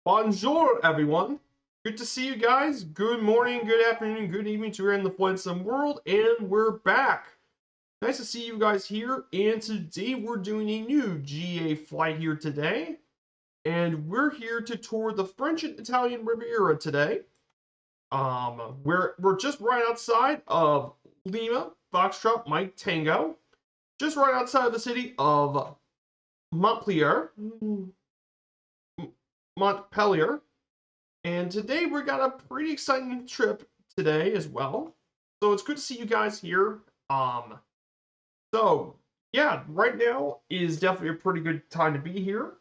Bonjour, everyone. Good to see you guys. Good morning, good afternoon, good evening to where in the Flight world, and we're back. Nice to see you guys here, and today we're doing a new GA flight here today, and we're here to tour the French and Italian Riviera today. We're just right outside of Lima, Foxtrot, Mike Tango, just right outside of the city of Montpellier. Montpellier. And today we got a pretty exciting trip today as well. So it's good to see you guys here. So yeah, right now is definitely a pretty good time to be here.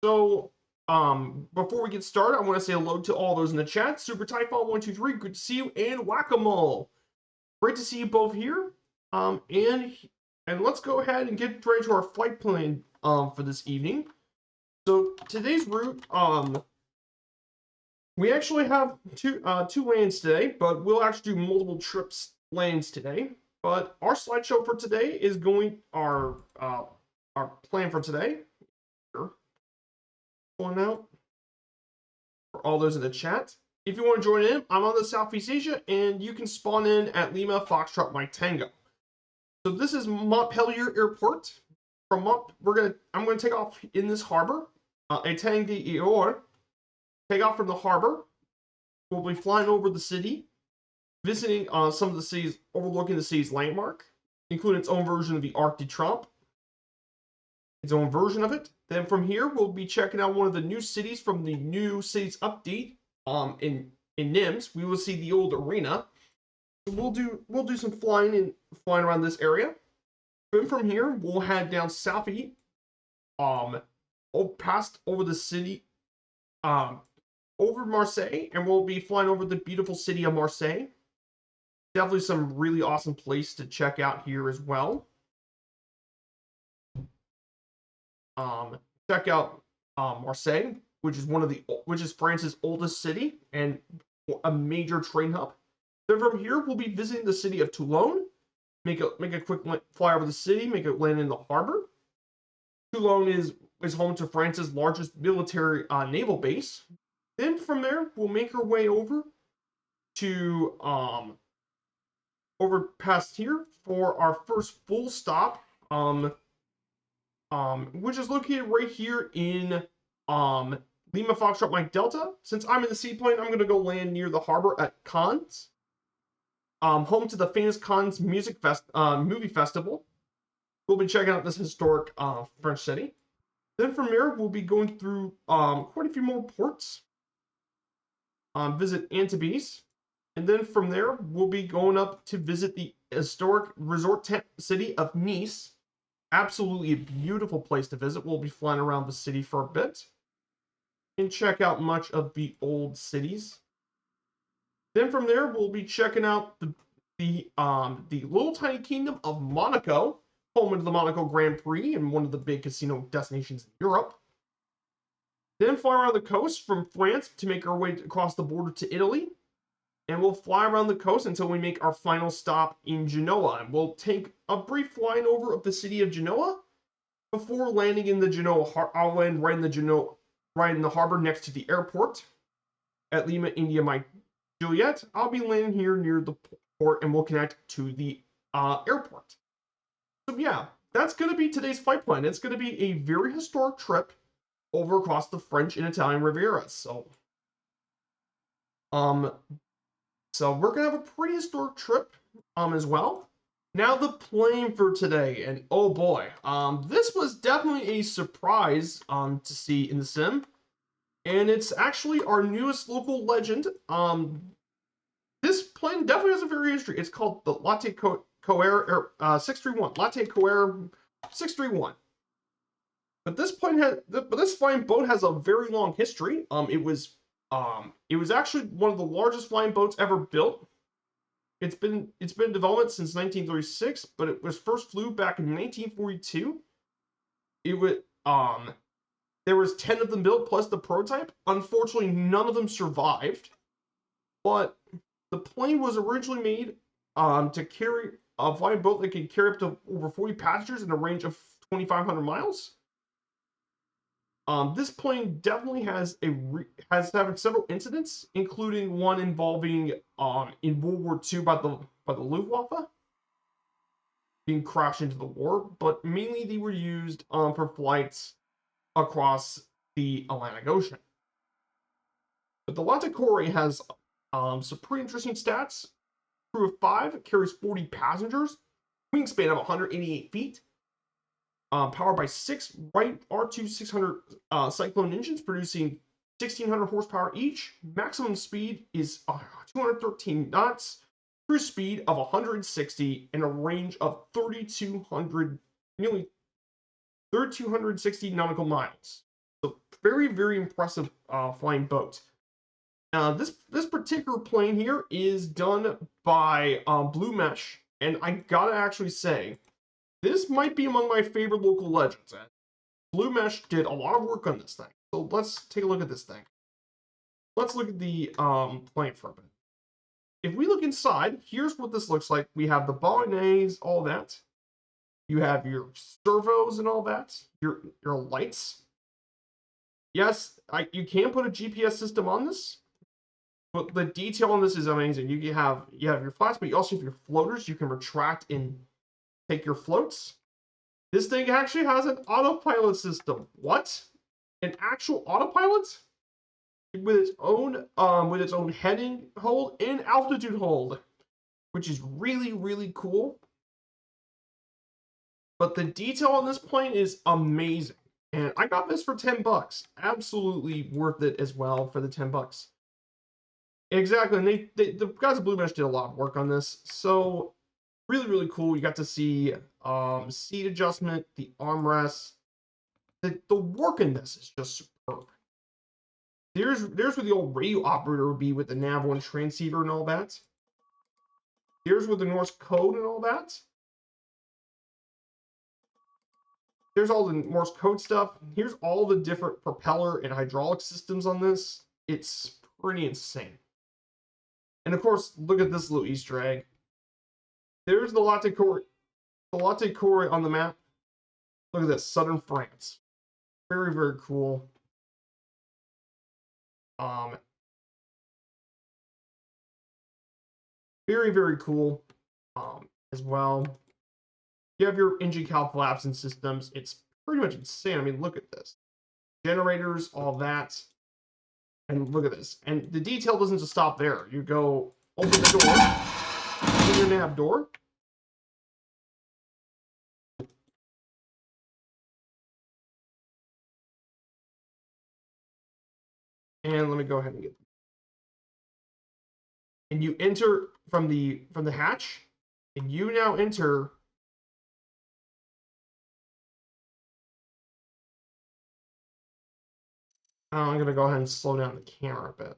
So before we get started, I want to say hello to all those in the chat. Super Typhon123, good to see you, and Whack-A-Mole. Great to see you both here. And let's go ahead and get right to our flight plan for this evening. So today's route, we actually have two lanes today, but we'll actually do multiple lanes today. But our slideshow for today is our plan for today. Here, one out for all those in the chat. If you want to join in, I'm on the Southeast Asia, and you can spawn in at Lima Foxtrot Mike Tango. So this is Montpellier Airport. I'm gonna take off in this harbor, Étang d'Or. Take off from the harbor. We'll be flying over the city, visiting some of the cities, overlooking the city's landmark, including its own version of the Arc de Triomphe, its own version of it. Then from here, we'll be checking out one of the new cities from the new cities update in Nims. We will see the old arena. So we'll do some flying around this area. Then from here, we'll head down southeast, past over the city, over Marseille, and we'll be flying over the beautiful city of Marseille. Definitely some really awesome place to check out here as well. Check out Marseille, which is France's oldest city and a major train hub. Then from here, we'll be visiting the city of Toulon. Make a quick fly over the city, make a land in the harbor. Toulon is home to France's largest military naval base. Then from there, we'll make our way over to over past here for our first full stop, which is located right here in Lima Foxtrot Mike Delta. Since I'm in the seaplane, I'm gonna go land near the harbor at Cannes, home to the famous Cannes movie festival. We'll be checking out this historic French city. Then from there, we'll be going through quite a few more ports. Visit Antibes, and then from there we'll be going up to visit the historic resort city of Nice. Absolutely a beautiful place to visit. We'll be flying around the city for a bit and check out much of the old cities. Then from there we'll be checking out the little tiny kingdom of Monaco, home of the Monaco Grand Prix and one of the big casino destinations in Europe. Then fly around the coast from France to make our way across the border to Italy. And we'll fly around the coast until we make our final stop in Genoa. And we'll take a brief flying over of the city of Genoa before landing in the Genoa. I'll land right in the harbor next to the airport at Lima, India, Mike Juliet. I'll be landing here near the port, and we'll connect to the airport. So yeah, that's going to be today's flight plan. It's going to be a very historic trip over across the French and Italian Riviera. Um, so we're gonna have a pretty historic trip, as well. Now the plane for today, and oh boy, this was definitely a surprise, to see in the sim, and it's actually our newest local legend. This plane definitely has a very history. It's called the Latte Coair 631. Latte Coair 631. But this flying boat has a very long history. It was actually one of the largest flying boats ever built. It's been in development since 1936, but it was first flew back in 1942. It was there was 10 of them built plus the prototype. Unfortunately, none of them survived. But the plane was originally made to carry a flying boat that could carry up to over 40 passengers in a range of 2,500 miles. This plane definitely has had several incidents, including one involving in World War II by the Luftwaffe being crashed into the war, but mainly they were used for flights across the Atlantic Ocean. But the Latte has some pretty interesting stats. Crew of 5 carries 40 passengers, wingspan of 188 feet, powered by 6 Wright R2 600 Cyclone engines producing 1,600 horsepower each. Maximum speed is 213 knots, cruise speed of 160, and a range of 3,200, nearly 3,260 nautical miles. So very, very impressive flying boat. This particular plane here is done by Blue Mesh, and I gotta actually say, this might be among my favorite local legends. Blue Mesh did a lot of work on this thing. So let's take a look at this thing. Let's look at the plane for a bit. If we look inside, here's what this looks like. We have the bolognese, all that. You have your servos and all that. Your lights. Yes, you can put a GPS system on this, but the detail on this is amazing. You have your flats, but you also have your floaters. You can retract and take your floats. This thing actually has an autopilot system. What? An actual autopilot? With its own heading hold and altitude hold, which is really, really cool. But the detail on this plane is amazing. And I got this for $10. Absolutely worth it as well for the $10. Exactly. And the guys at Blue Mesh did a lot of work on this. So really, really cool. You got to see seat adjustment, the armrest. The work in this is just superb. There's where the old radio operator would be with the nav one transceiver and all that. Here's where the Norse code and all that. Here's all the Morse code stuff. Here's all the different propeller and hydraulic systems on this. It's pretty insane. And of course, look at this little Easter egg. There's the Latte Coair on the map. Look at this, southern France. Very, very cool. Very, very cool as well. You have your engine cowl flaps and systems. It's pretty much insane. I mean, look at this. Generators, all that. And look at this. And the detail doesn't just stop there. You go open the door, open your nav door. And let me go ahead and get. And you enter from the hatch, and you now enter. I'm gonna go ahead and slow down the camera a bit.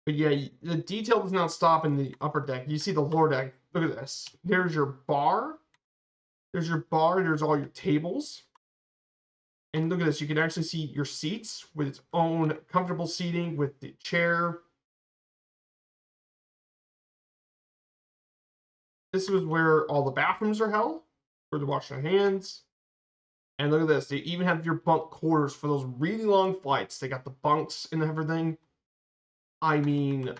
But yeah, the detail does not stop in the upper deck. You see the lower deck. Look at this. There's your bar. There's your bar. There's all your tables. And look at this. You can actually see your seats with its own comfortable seating with the chair. This is where all the bathrooms are held, where to wash your hands. And look at this. They even have your bunk quarters for those really long flights. They got the bunks and everything. I mean,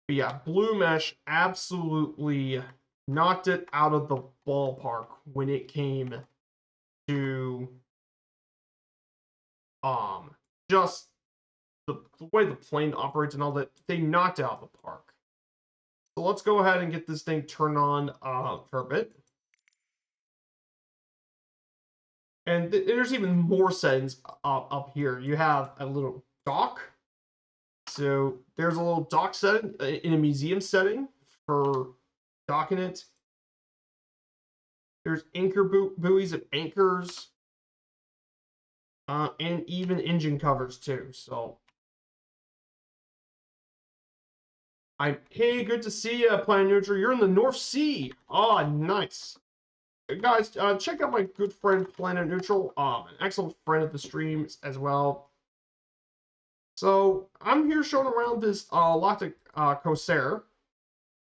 but yeah, Blue Mesh absolutely knocked it out of the ballpark when it came to um just the way the plane operates and all that. They knocked it out of the park. So let's go ahead and get this thing turned on for a bit. And there's even more settings up here. You have a little dock. So there's a little dock setting in a museum setting for docking it. There's anchor buoys and anchors. And even engine covers too. So hey, good to see you, Planet Neutral. You're in the North Sea. Oh, nice. Guys, check out my good friend Planet Neutral, an excellent friend of the streams as well. So I'm here showing around this Lotte Corsair.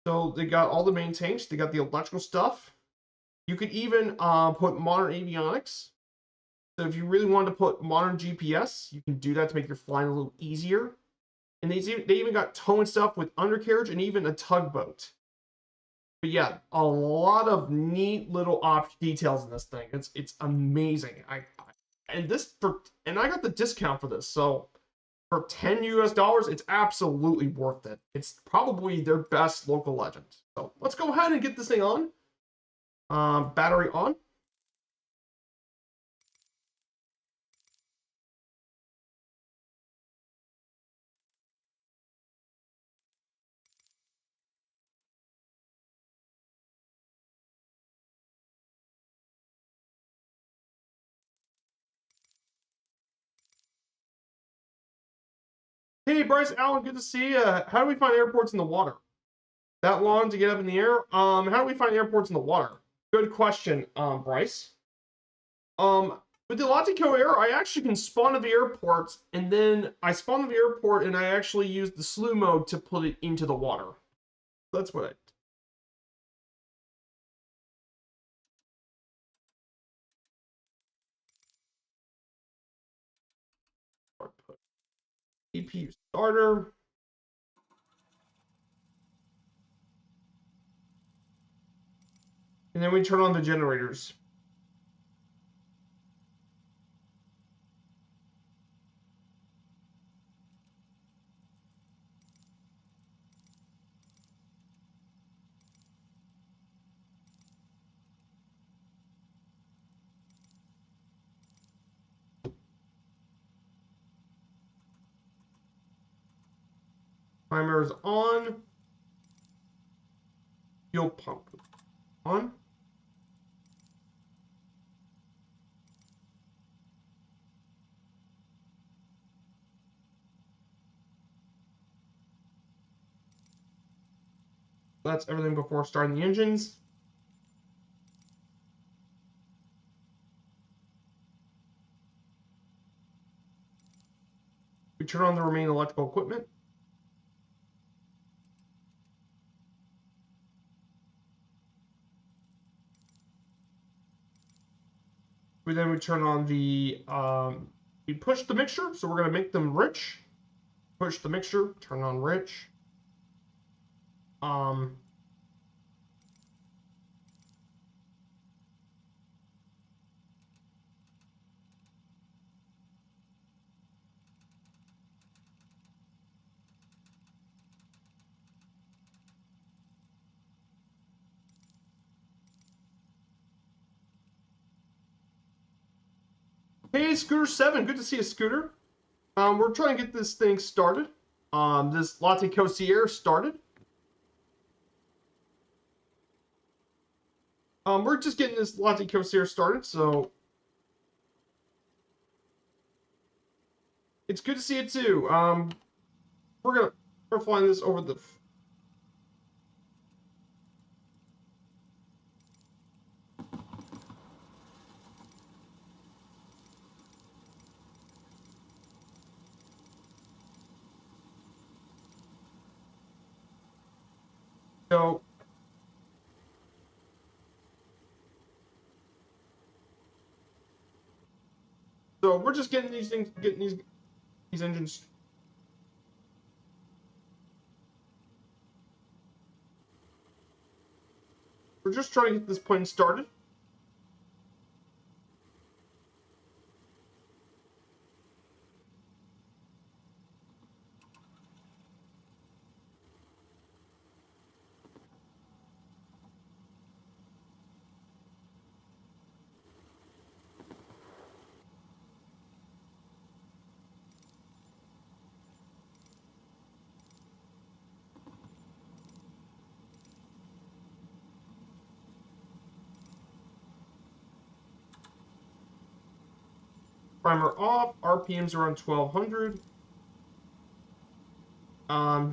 So they got all the main tanks, they got the electrical stuff. You could even put modern avionics. So if you really want to put modern GPS, you can do that to make your flying a little easier. And they even got towing stuff with undercarriage and even a tugboat. But yeah, a lot of neat little details in this thing. It's amazing. And I got the discount for this, so for $10 US, it's absolutely worth it. It's probably their best local legend. So let's go ahead and get this thing on. Battery on. Hey, Bryce Allen, good to see you. How do we find airports in the water? That long to get up in the air? How do we find airports in the water? Good question, Bryce. With the Latico Air, I actually can spawn to the airport, and then I spawn to the airport, and I actually use the slew mode to put it into the water. That's what I. Put EPU starter. And then we turn on the generators. Timer is on. Fuel pump on. That's everything before starting the engines. We turn on the remaining electrical equipment. We turn on the, we push the mixture, so we're going to make them rich. Push the mixture, turn on rich. Hey, Scooter 7, good to see you, Scooter. We're trying to get this thing started. This Latte Corsair started. We're just getting this Latte Corsair started, so it's good to see it too. We're flying this over the. So we're just getting these things, getting these engines. We're just trying to get this plane started. Primer off. RPMs around 1200.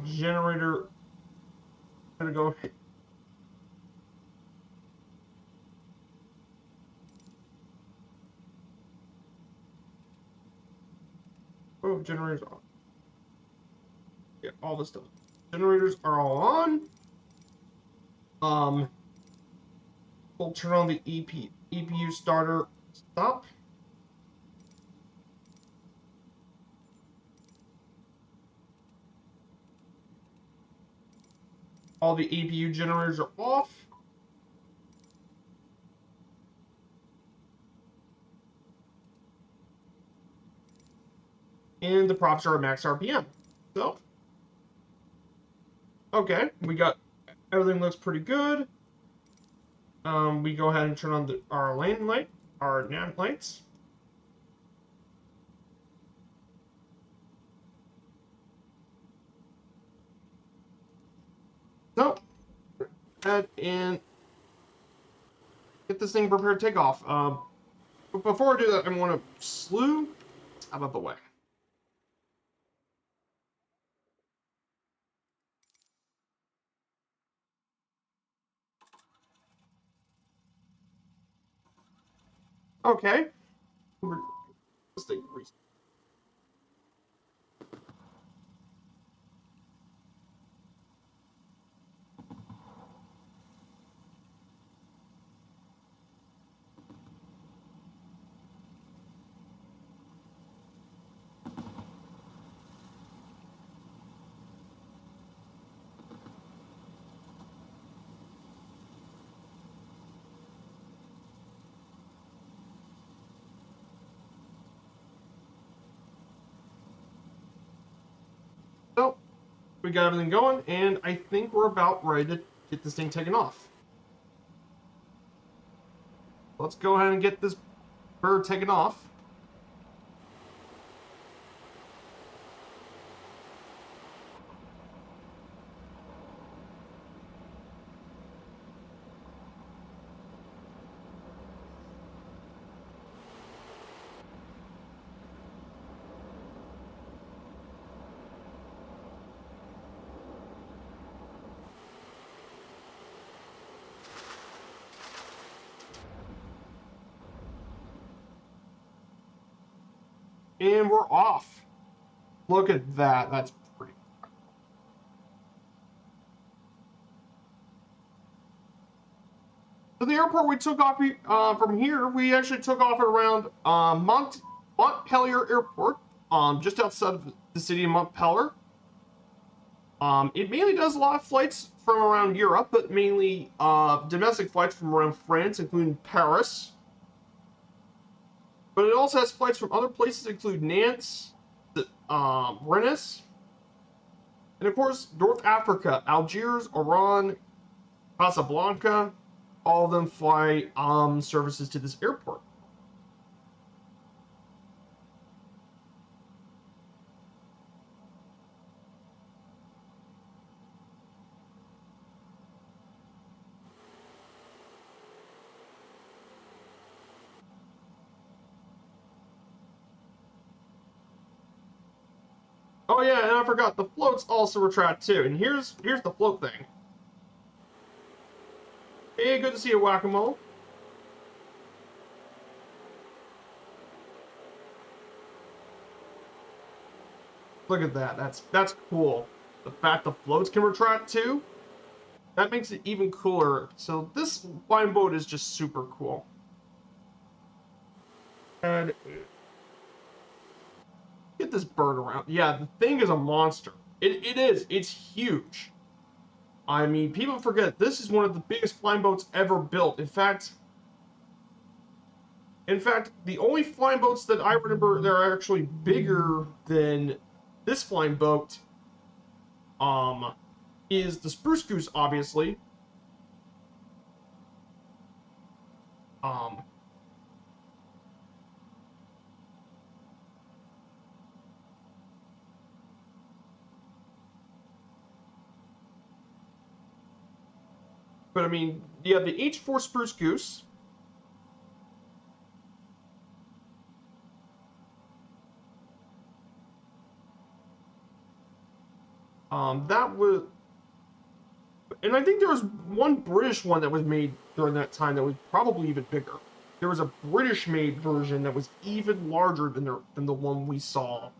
Generator. Gonna go. Oh, generators off. Yeah, all this stuff. Generators are all on. We'll turn on the EPU starter. Stop. All the EPU generators are off. And the props are at max RPM. So, okay, we got everything looks pretty good. We go ahead and turn on our lane light, our nav lights. So, head and get this thing prepared to take off. But before I do that, I want to slew out of the way. Okay. This thing. So, we got everything going, and I think we're about ready to get this thing taken off. Let's go ahead and get this bird taken off. And we're off. Look at that. That's pretty. So the airport we took off from here, we actually took off around Montpelier Airport, just outside of the city of Montpelier. It mainly does a lot of flights from around Europe, but mainly domestic flights from around France, including Paris. But it also has flights from other places, including Nantes, Rennes, and of course North Africa, Algiers, Oran, Casablanca. All of them fly services to this airport. Oh yeah, and I forgot the floats also retract too. And here's the float thing. Hey, good to see you, Whack-A-Mole. Look at that. That's cool. The fact the floats can retract too. that makes it even cooler. So this flying boat is just super cool. And get this bird around. Yeah, the thing is a monster. It is. It's huge. I mean, people forget this is one of the biggest flying boats ever built. In fact, the only flying boats that I remember that are actually bigger than this flying boat, um, is the Spruce Goose, obviously. Um, but I mean, yeah, the H4 Spruce Goose. That was, and I think there was one British one that was made during that time that was probably even bigger. There was a British-made version that was even larger than the one we saw.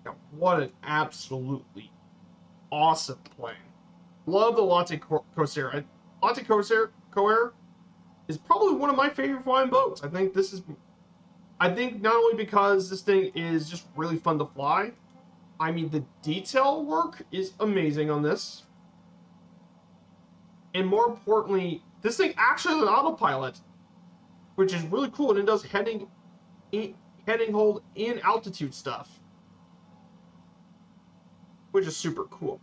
Now, what an absolutely awesome plane! Love the Latte Corsair. Latte Corsair is probably one of my favorite flying boats. I think not only because this thing is just really fun to fly. I mean, the detail work is amazing on this. And more importantly, this thing actually has an autopilot, which is really cool, and it does heading hold in altitude stuff, which is super cool.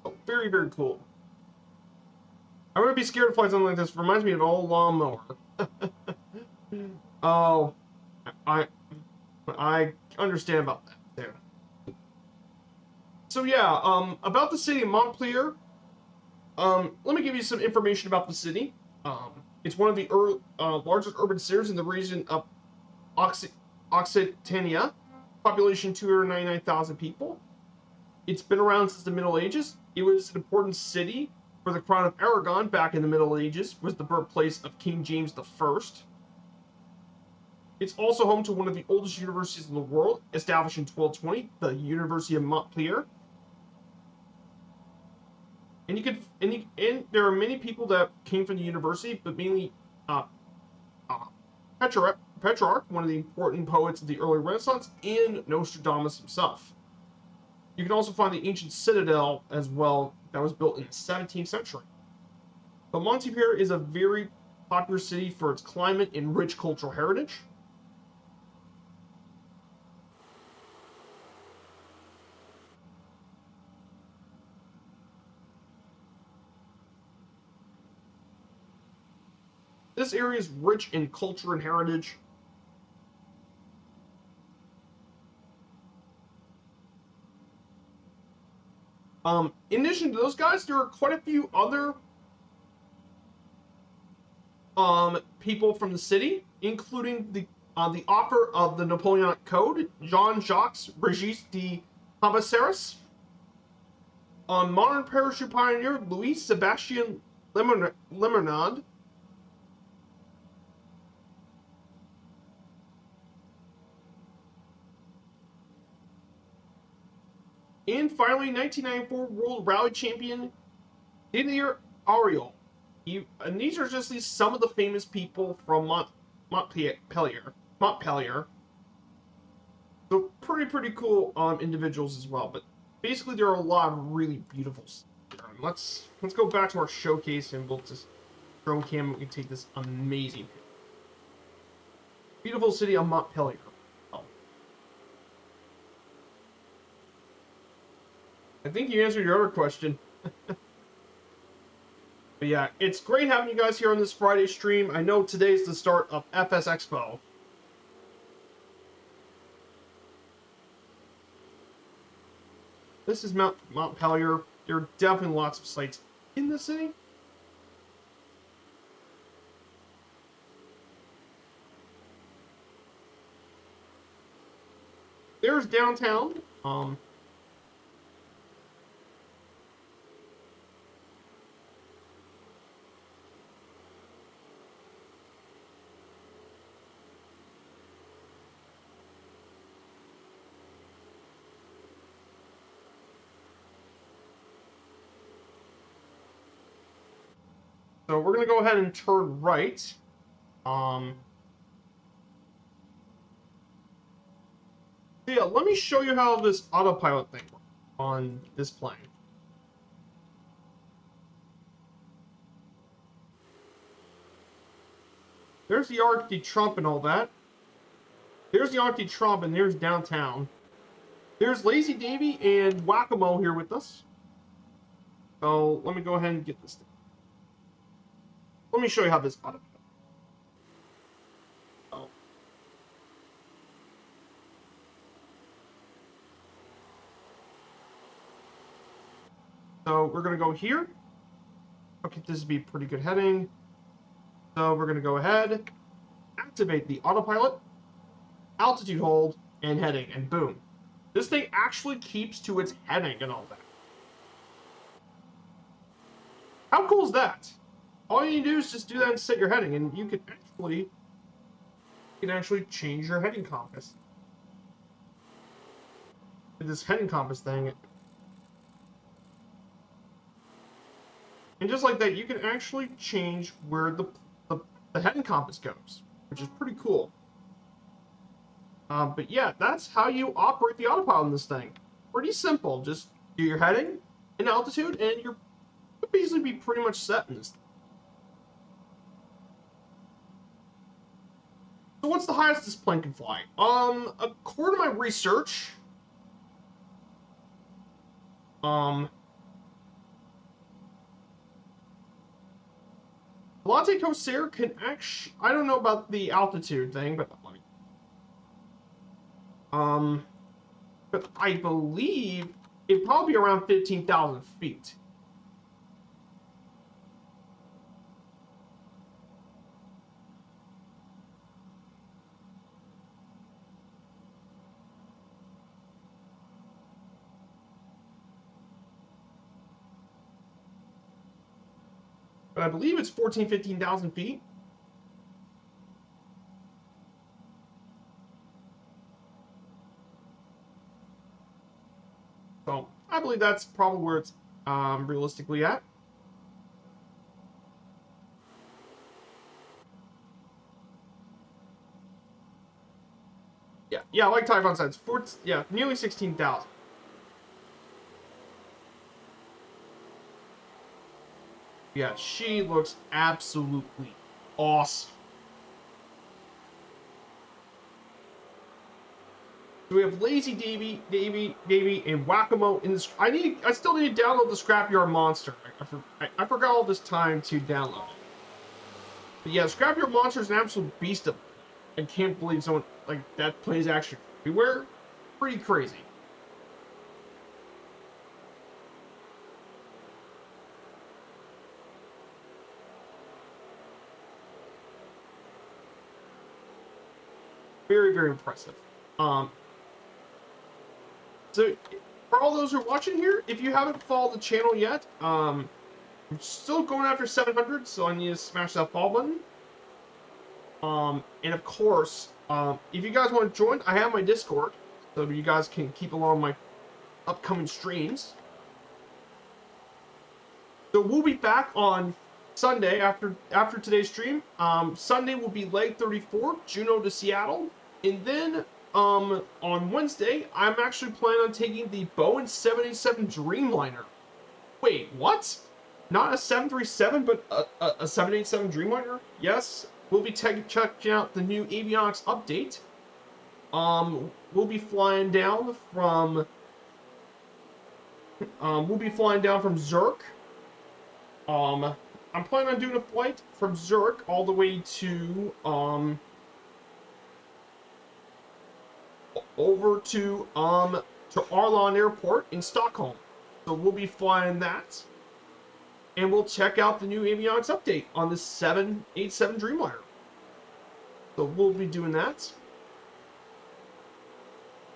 Oh, very, very cool. I wouldn't be scared to fly something like this. Reminds me of an old lawnmower. Oh, I I understand about that too. So yeah, about the city of Montpelier. Let me give you some information about the city. It's one of the largest urban centers in the region of Occitania, population 299,000 people. It's been around since the Middle Ages. It was an important city for the Crown of Aragon back in the Middle Ages, was the birthplace of King James I. It's also home to one of the oldest universities in the world, established in 1220, the University of Montpellier. And there are many people that came from the university, but mainly uh, uh, Petrarch, one of the important poets of the early Renaissance, and Nostradamus himself. You can also find the ancient citadel as well that was built in the 17th century. But Montpellier is a very popular city for its climate and rich cultural heritage. This area is rich in culture and heritage. In addition to those guys, there are quite a few other people from the city, including the author of the Napoleonic Code, Jean-Jacques Regis de Cabaceres, modern parachute pioneer Louis Sebastien Lemonade, and finally 1994 World Rally Champion Didier Ariel. And these are just some of the famous people from Montpellier. Montpellier. So pretty cool individuals as well. But basically, there are a lot of really beautiful stuff. Let's go back to our showcase and we'll just drone cam. We can take this amazing beautiful city of Montpellier. Oh, I think you answered your other question. But yeah, it's great having you guys here on this Friday stream. I know today's the start of FS Expo. This is Montpellier. There are definitely lots of sites in the city. There's downtown. So we're gonna go ahead and turn right. Um, so yeah, let me show you how this autopilot thing works on this plane. There's the Arc de Trump and all that. There's the Arc de Trump, and there's downtown. There's Lazy Davy and Whack-A-Mole here with us. So let me go ahead and get this thing. Let me show you how this autopilot. Oh. So we're gonna go here. Okay, this would be pretty good heading. So we're gonna go ahead, activate the autopilot, altitude hold, and heading, and boom. This thing actually keeps to its heading and all that. How cool is that? All you need to do is just do that and set your heading, and you can actually change your heading compass. With this heading compass thing. And just like that, you can actually change where the heading compass goes, which is pretty cool. But yeah, that's how you operate the autopilot in this thing. Pretty simple. Just do your heading and altitude, and you'll basically be pretty much set in this thing. So what's the highest this plane can fly? According to my research, Latte Corsair can actually, I don't know about the altitude thing, but let me, but I believe it'd probably be around 15,000 feet. But I believe it's 15,000 feet. So I believe that's probably where it's realistically at. Yeah, like Typhon said, it's nearly 16,000. Yeah, she looks absolutely awesome. So we have Lazy Davy, and Whack-A-Mole in this. I still need to download the Scrapyard Monster. I forgot all this time to download it. But yeah, Scrapyard Monster is an absolute beast of. I can't believe someone like that plays actually everywhere. Pretty crazy. Very, very impressive. So for all those who are watching here, if you haven't followed the channel yet, I'm still going after 700, so I need to smash that follow button. And of course, if you guys want to join, I have my Discord, so you guys can keep along my upcoming streams. So we'll be back on Sunday after today's stream. Sunday will be leg 34, Juneau to Seattle, and then on Wednesday I'm actually planning on taking the Boeing 787 Dreamliner. Wait, what? Not a 737, but a 787 Dreamliner? Yes, we'll be checking out the new avionics update. We'll be flying down from Zurich. I'm planning on doing a flight from Zurich all the way to over to Arlon Airport in Stockholm. So we'll be flying that, and we'll check out the new avionics update on the 787 Dreamliner. So we'll be doing that.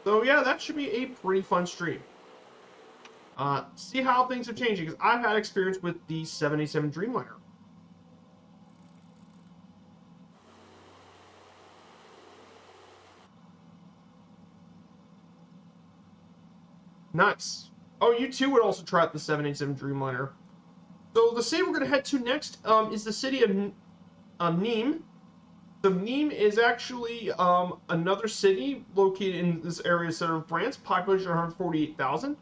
So yeah, that should be a pretty fun stream. See how things are changing, because I've had experience with the 787 Dreamliner. Nice. Oh, you too would also try out the 787 Dreamliner. So the city we're going to head to next is the city of Nîmes. So Nîmes is actually another city located in this area of southern France, population 148,000.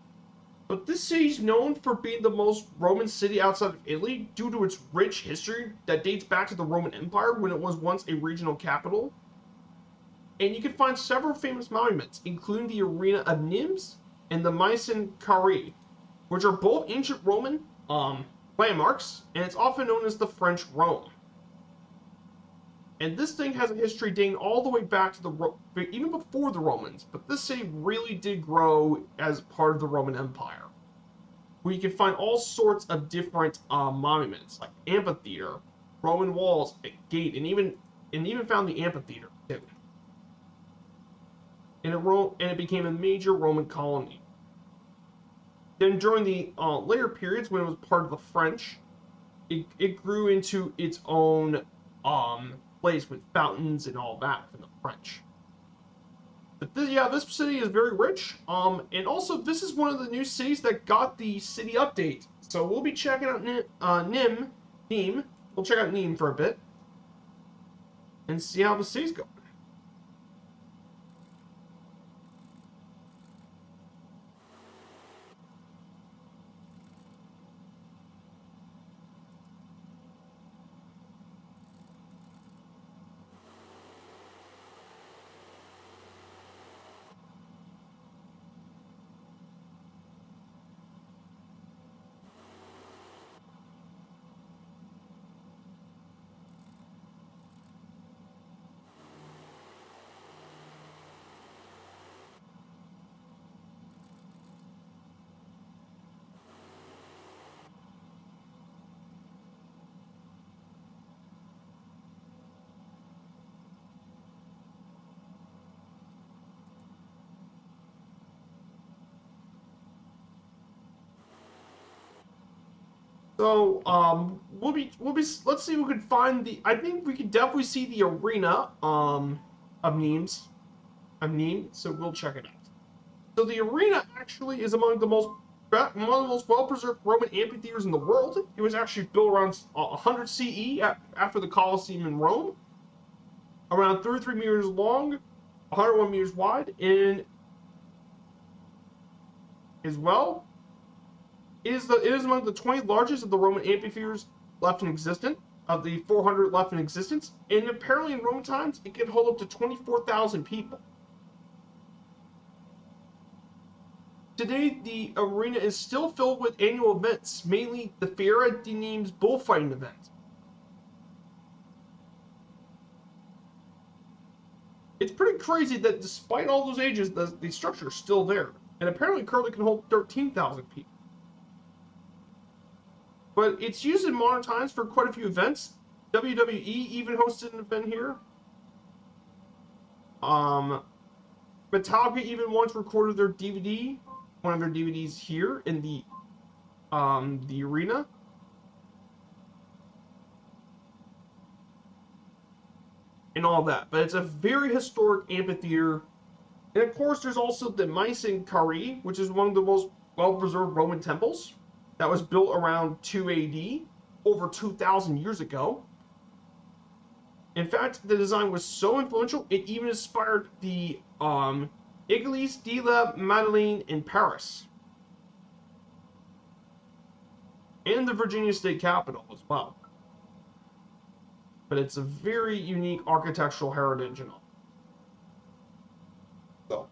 But this city is known for being the most Roman city outside of Italy due to its rich history that dates back to the Roman Empire when it was once a regional capital. And you can find several famous monuments, including the Arena of Nîmes and the Mycene Carré, which are both ancient Roman landmarks, and it's often known as the French Rome. And this thing has a history dating all the way back to even before the Romans, but this city really did grow as part of the Roman Empire, where you can find all sorts of different monuments, like amphitheater, Roman walls, a gate, and even found the amphitheater too. And it became a major Roman colony. Then during the later periods, when it was part of the French, it grew into its own place with fountains and all that from the French. But this city is very rich. And also this is one of the new cities that got the city update. So we'll be checking out Nîmes. We'll check out Nîmes for a bit and see how the city's going. So let's see if we can find the. I think we can definitely see the arena of Nîmes. So we'll check it out. So the arena actually is among the most one of the most well-preserved Roman amphitheaters in the world. It was actually built around 100 CE after the Colosseum in Rome, around 33 meters long, 101 meters wide, and as well, it is among the 20 largest of the Roman amphitheaters left in existence. Of the 400 left in existence, and apparently in Roman times, it could hold up to 24,000 people. Today, the arena is still filled with annual events, mainly the Riviera de Nîmes bullfighting event. It's pretty crazy that despite all those ages, the structure is still there, and apparently currently can hold 13,000 people. But it's used in modern times for quite a few events. WWE even hosted an event here. Um, Metallica even once recorded one of their DVDs here in the arena. And all that. But it's a very historic amphitheater. And of course, there's also the Mycene Carré, which is one of the most well-preserved Roman temples that was built around 2 AD, over 2,000 years ago. In fact, the design was so influential, it even inspired the Église de la Madeleine in Paris, and the Virginia State Capitol as well. But it's a very unique architectural heritage and all. So,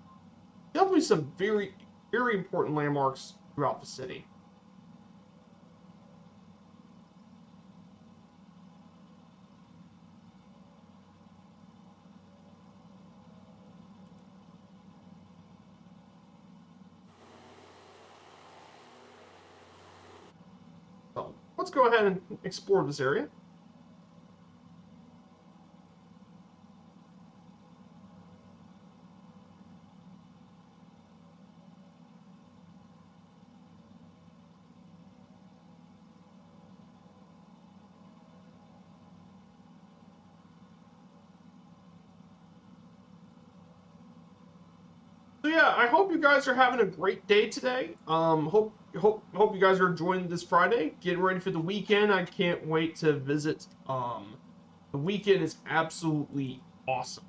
definitely some very, very important landmarks throughout the city. So, let's go ahead and explore this area. So yeah, I hope you guys are having a great day today. Hope you guys are enjoying this Friday, getting ready for the weekend. I can't wait to visit. The weekend is absolutely awesome.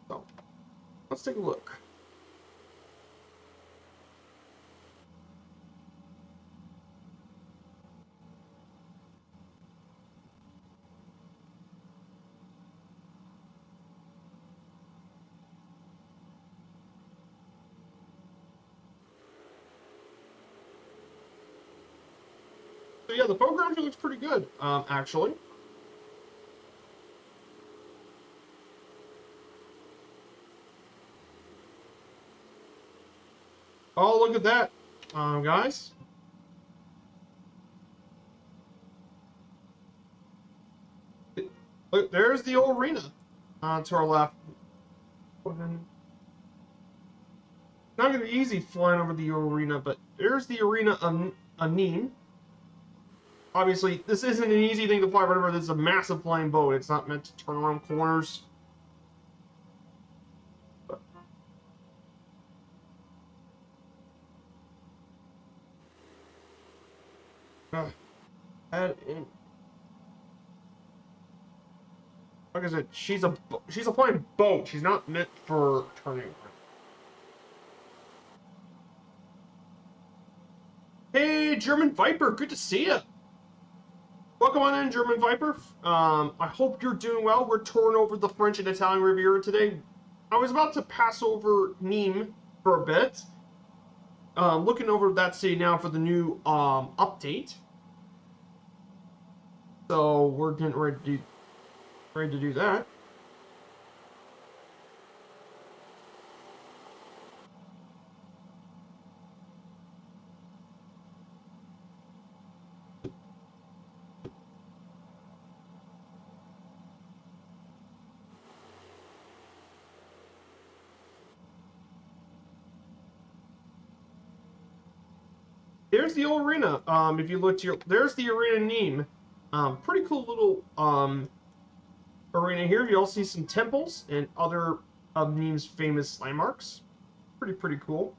So let's take a look. So yeah, the program looks pretty good, actually. Oh, look at that, guys. Look, there's the old arena to our left. Not gonna be easy flying over the arena, but there's the arena of Anin. Obviously, this isn't an easy thing to fly right over. This is a massive flying boat. It's not meant to turn around corners. But, uh, and like I said, she's a flying boat. She's not meant for turning. Hey, German Viper, good to see you. Welcome on in, German Viper. I hope you're doing well. We're touring over the French and Italian Riviera today. I was about to pass over Nîmes for a bit. Looking over that city now for the new update. So we're getting ready to do that. There's the old arena. If you look to there's the arena Nîmes. Pretty cool little arena here. You also see some temples and other of Nîmes' famous landmarks. Pretty cool.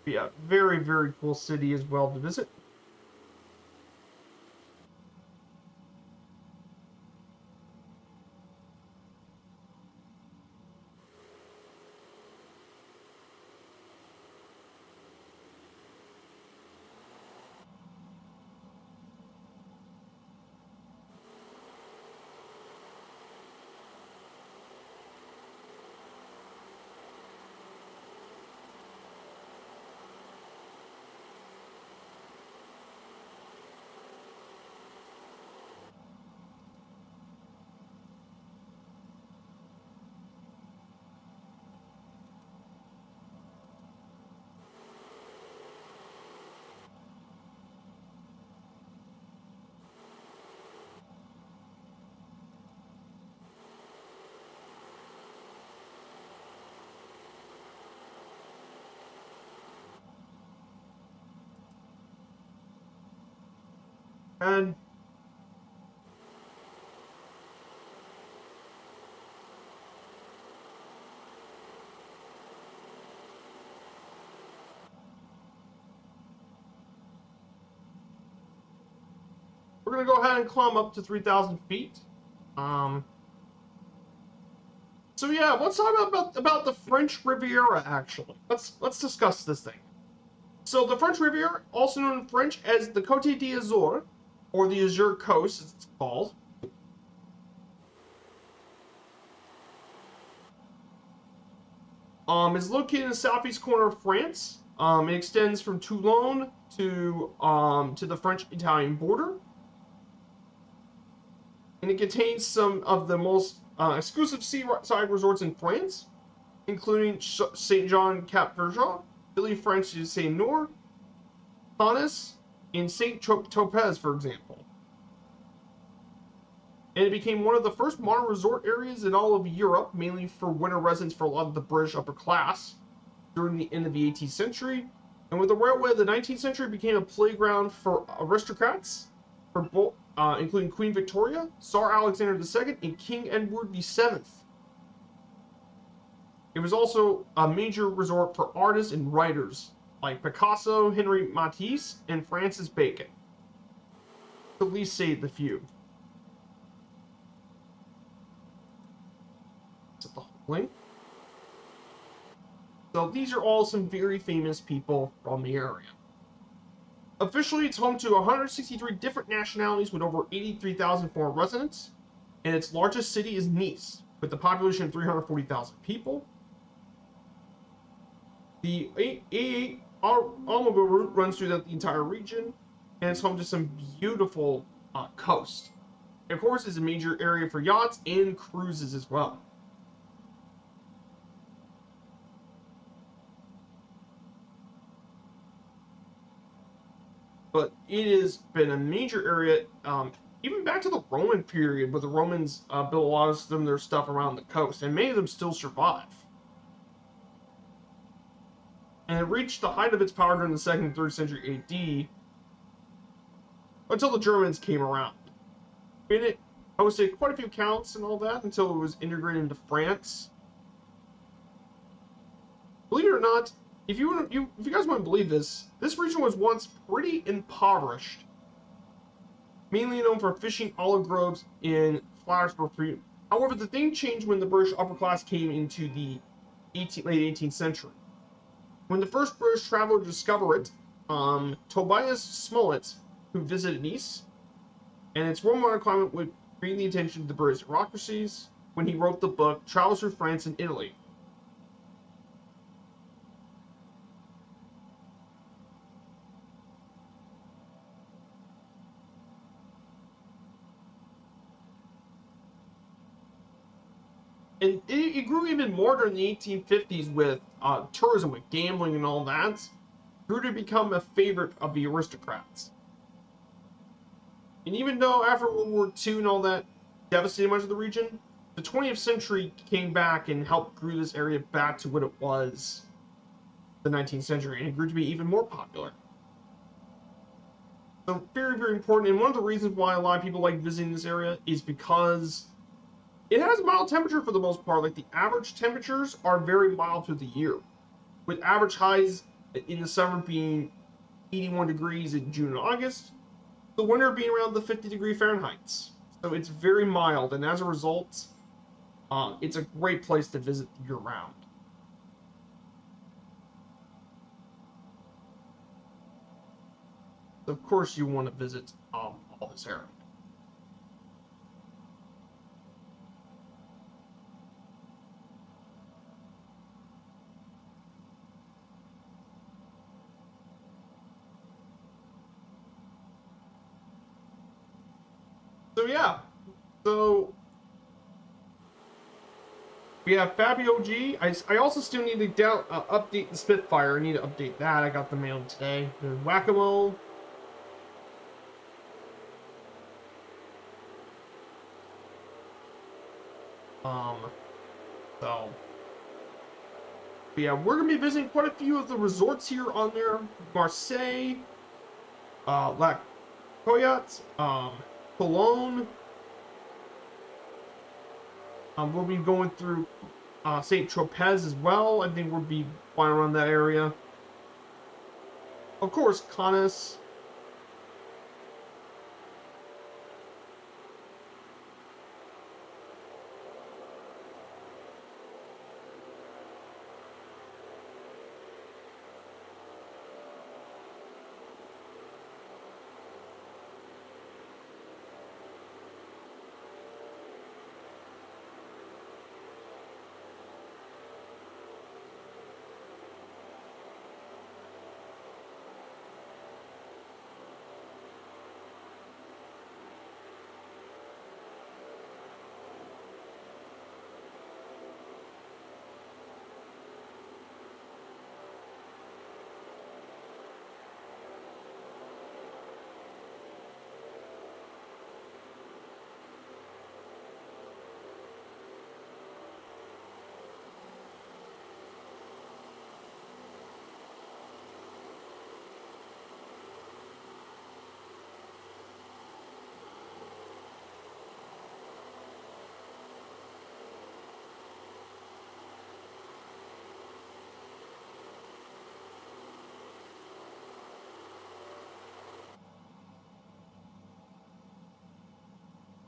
Yeah, very cool city as well to visit. And we're gonna go ahead and climb up to 3,000 feet. Um, so yeah, let's talk about the French Riviera. Actually, let's discuss this thing. So the French Riviera, also known in French as the Côte d'Azur, or the Azure Coast, as it's called, is located in the southeast corner of France. It extends from Toulon to the French-Italian border, and it contains some of the most exclusive seaside resorts in France, including Saint Jean Cap Ferrat, Billy Francis Saint Nour, Tanis, and Saint Tropez, for example. and it became one of the first modern resort areas in all of Europe, mainly for winter residence for a lot of the British upper class during the end of the 18th century. And with the railway of the 19th century, it became a playground for aristocrats, for both, including Queen Victoria, Tsar Alexander II, and King Edward VII. It was also a major resort for artists and writers like Picasso, Henry Matisse, and Francis Bacon, to at least say the few. Set the whole link. So these are all some very famous people from the area. Officially, it's home to 163 different nationalities with over 83,000 foreign residents, and its largest city is Nice, with a population of 340,000 people. The A8 automobile route runs through the entire region, and it's home to some beautiful coast. Of course, it's a major area for yachts and cruises as well. But it has been a major area, even back to the Roman period, where the Romans built a lot of their stuff around the coast, and many of them still survive. And it reached the height of its power during the 2nd and 3rd century AD, until the Germans came around. And it hosted quite a few counts and all that until it was integrated into France. Believe it or not, if you guys want to believe this, this region was once pretty impoverished, mainly known for fishing, olive groves, and flowers for fruit. However, the thing changed when the British upper class came into the late 18th century. When the first British traveler discovered it, Tobias Smollett, who visited Nice, and its warm water climate would bring the attention to the British aristocracies when he wrote the book Travels Through France and Italy. And it grew even more during the 1850s with tourism, with gambling and all that. It grew to become a favorite of the aristocrats. And even though after World War II and all that devastated much of the region, the 20th century came back and helped grow this area back to what it was the 19th century, and it grew to be even more popular. So very, very important. And one of the reasons why a lot of people like visiting this area is because it has a mild temperature for the most part. Like the average temperatures are very mild through the year, with average highs in the summer being 81 degrees in June and August, the winter being around the 50-degree Fahrenheit. So it's very mild, and as a result, it's a great place to visit year-round. So of course, you want to visit all this area. So yeah, so we have Fabio G. I also still need to update the Spitfire. I need to update that. I got the mail today. There's Whack-A-Mole. So but yeah, we're gonna be visiting quite a few of the resorts here on there. Marseille, La Coyote, Cologne. We'll be going through Saint Tropez as well. I think we'll be flying around that area. Of course, Cannes.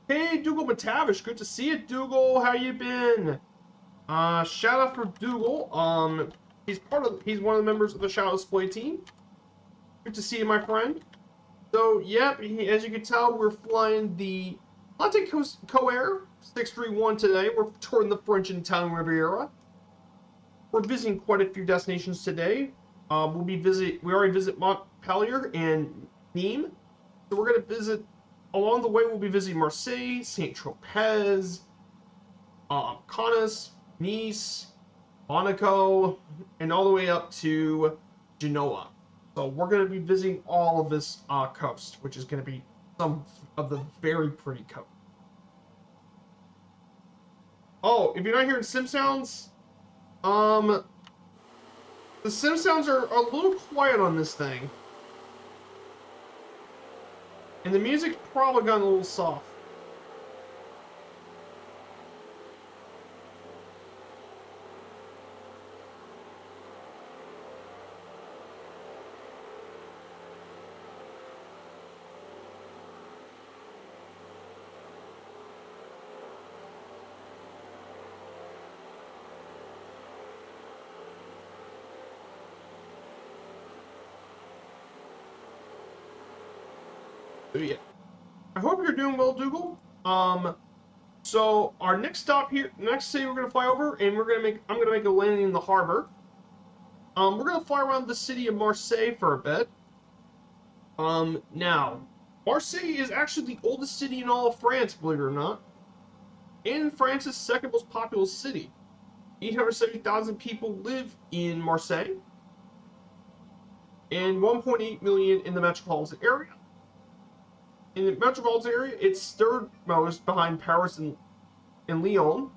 Hey, Dougal McTavish, good to see you, Dougal. How you been? Shout out for Dougal. He's one of the members of the Shadow Display team. Good to see you, my friend. So, yep, as you can tell, we're flying the Latte Coair 631 today. We're touring the French and Italian Riviera. We're visiting quite a few destinations today. We already visit Montpellier and Nîmes. So we're gonna visit along the way. We'll be visiting Marseille, Saint Tropez, Cannes, Nice, Monaco, and all the way up to Genoa. So we're going to be visiting all of this coast, which is going to be some of the very pretty coast. Oh, if you're not hearing sim sounds, um, the sim sounds are a little quiet on this thing, and the music's probably gotten a little soft. So yeah, I hope you're doing well, Dougal. So our next stop here, next city we're gonna fly over, and I'm gonna make a landing in the harbor. We're gonna fly around the city of Marseille for a bit. Now, Marseille is actually the oldest city in all of France, believe it or not, and France's second most populous city. 870,000 people live in Marseille, and 1.8 million in the metropolitan area. In the metropolitan area, it's third most behind Paris and Lyon.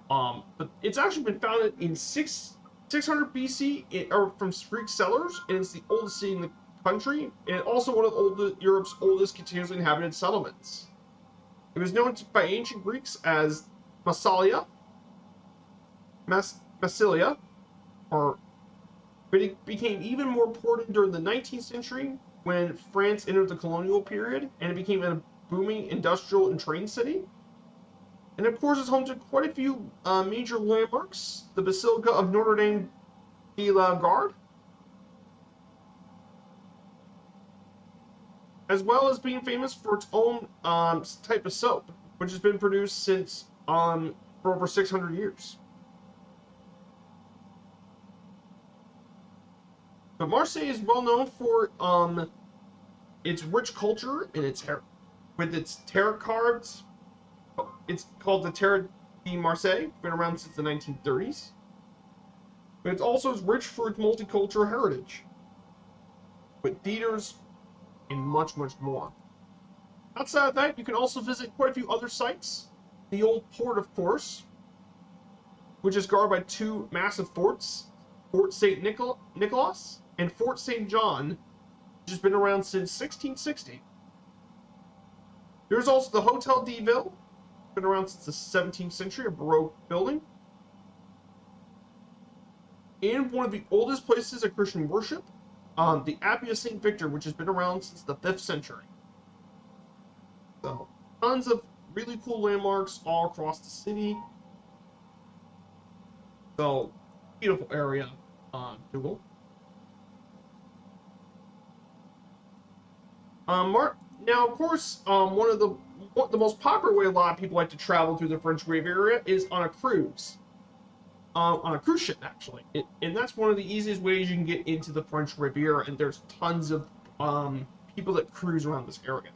But it's actually been founded in 600 BC or from Greek settlers, and it's the oldest city in the country, and also one of Europe's oldest continuously inhabited settlements. It was known by ancient Greeks as Massalia, Massilia, or but it became even more important during the 19th century when France entered the colonial period, and it became a booming industrial and trade city. And of course, it's home to quite a few major landmarks: the Basilica of Notre Dame de la Garde, as well as being famous for its own type of soap, which has been produced since for over 600 years. But Marseille is well known for its rich culture and with its tarot cards. It's called the Tarot de Marseille, been around since the 1930s. But it's also rich for its multicultural heritage, with theaters and much, much more. Outside of that, you can also visit quite a few other sites. The old port, of course, which is guarded by two massive forts: Fort St. Nicholas and Fort St. John, which has been around since 1660. There's also the Hotel de Ville, been around since the 17th century, a Baroque building. And one of the oldest places of Christian worship, the Abbey of St. Victor, which has been around since the 5th century. So, tons of really cool landmarks all across the city. So, beautiful area on Google. Now, of course, one of the most popular way a lot of people like to travel through the French Riviera is on a cruise. On a cruise ship, actually. And that's one of the easiest ways you can get into the French Riviera, and there's tons of people that cruise around this area.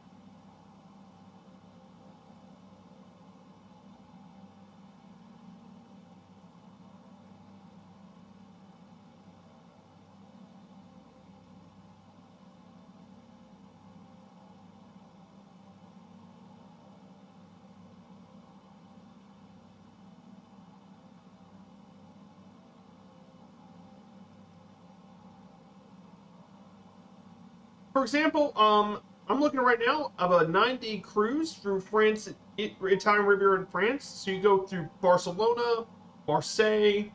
For example, I'm looking right now of a 9-day cruise through France, Italian Riviera in France. So you go through Barcelona, Marseille,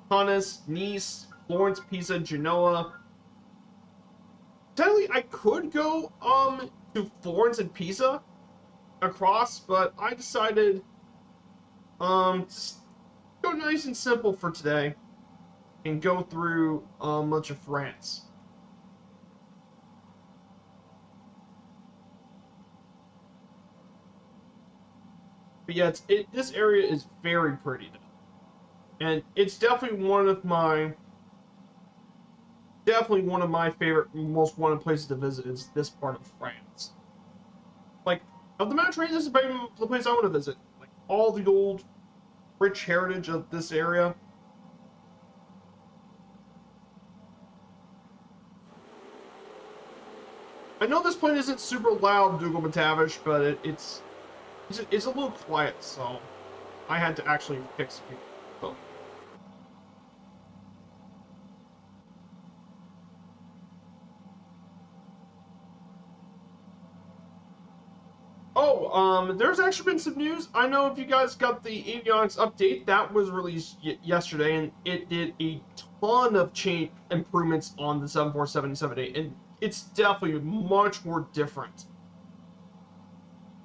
Cannes, Nice, Florence, Pisa, Genoa. Technically, I could go to Florence and Pisa across, but I decided just go nice and simple for today and go through much of France. But yeah, this area is very pretty though, and it's definitely one of my favorite, most wanted places to visit is this part of France. Like of the Mediterranean, this is the place I want to visit. Like all the old rich heritage of this area. I know this plane isn't super loud, Dougal McTavish, but it's a little quiet, so I had to actually fix it. So. Oh, there's actually been some news. I know if you guys got the avionics update that was released yesterday, and it did a ton of change improvements on the 747 and 78, and it's definitely much more different.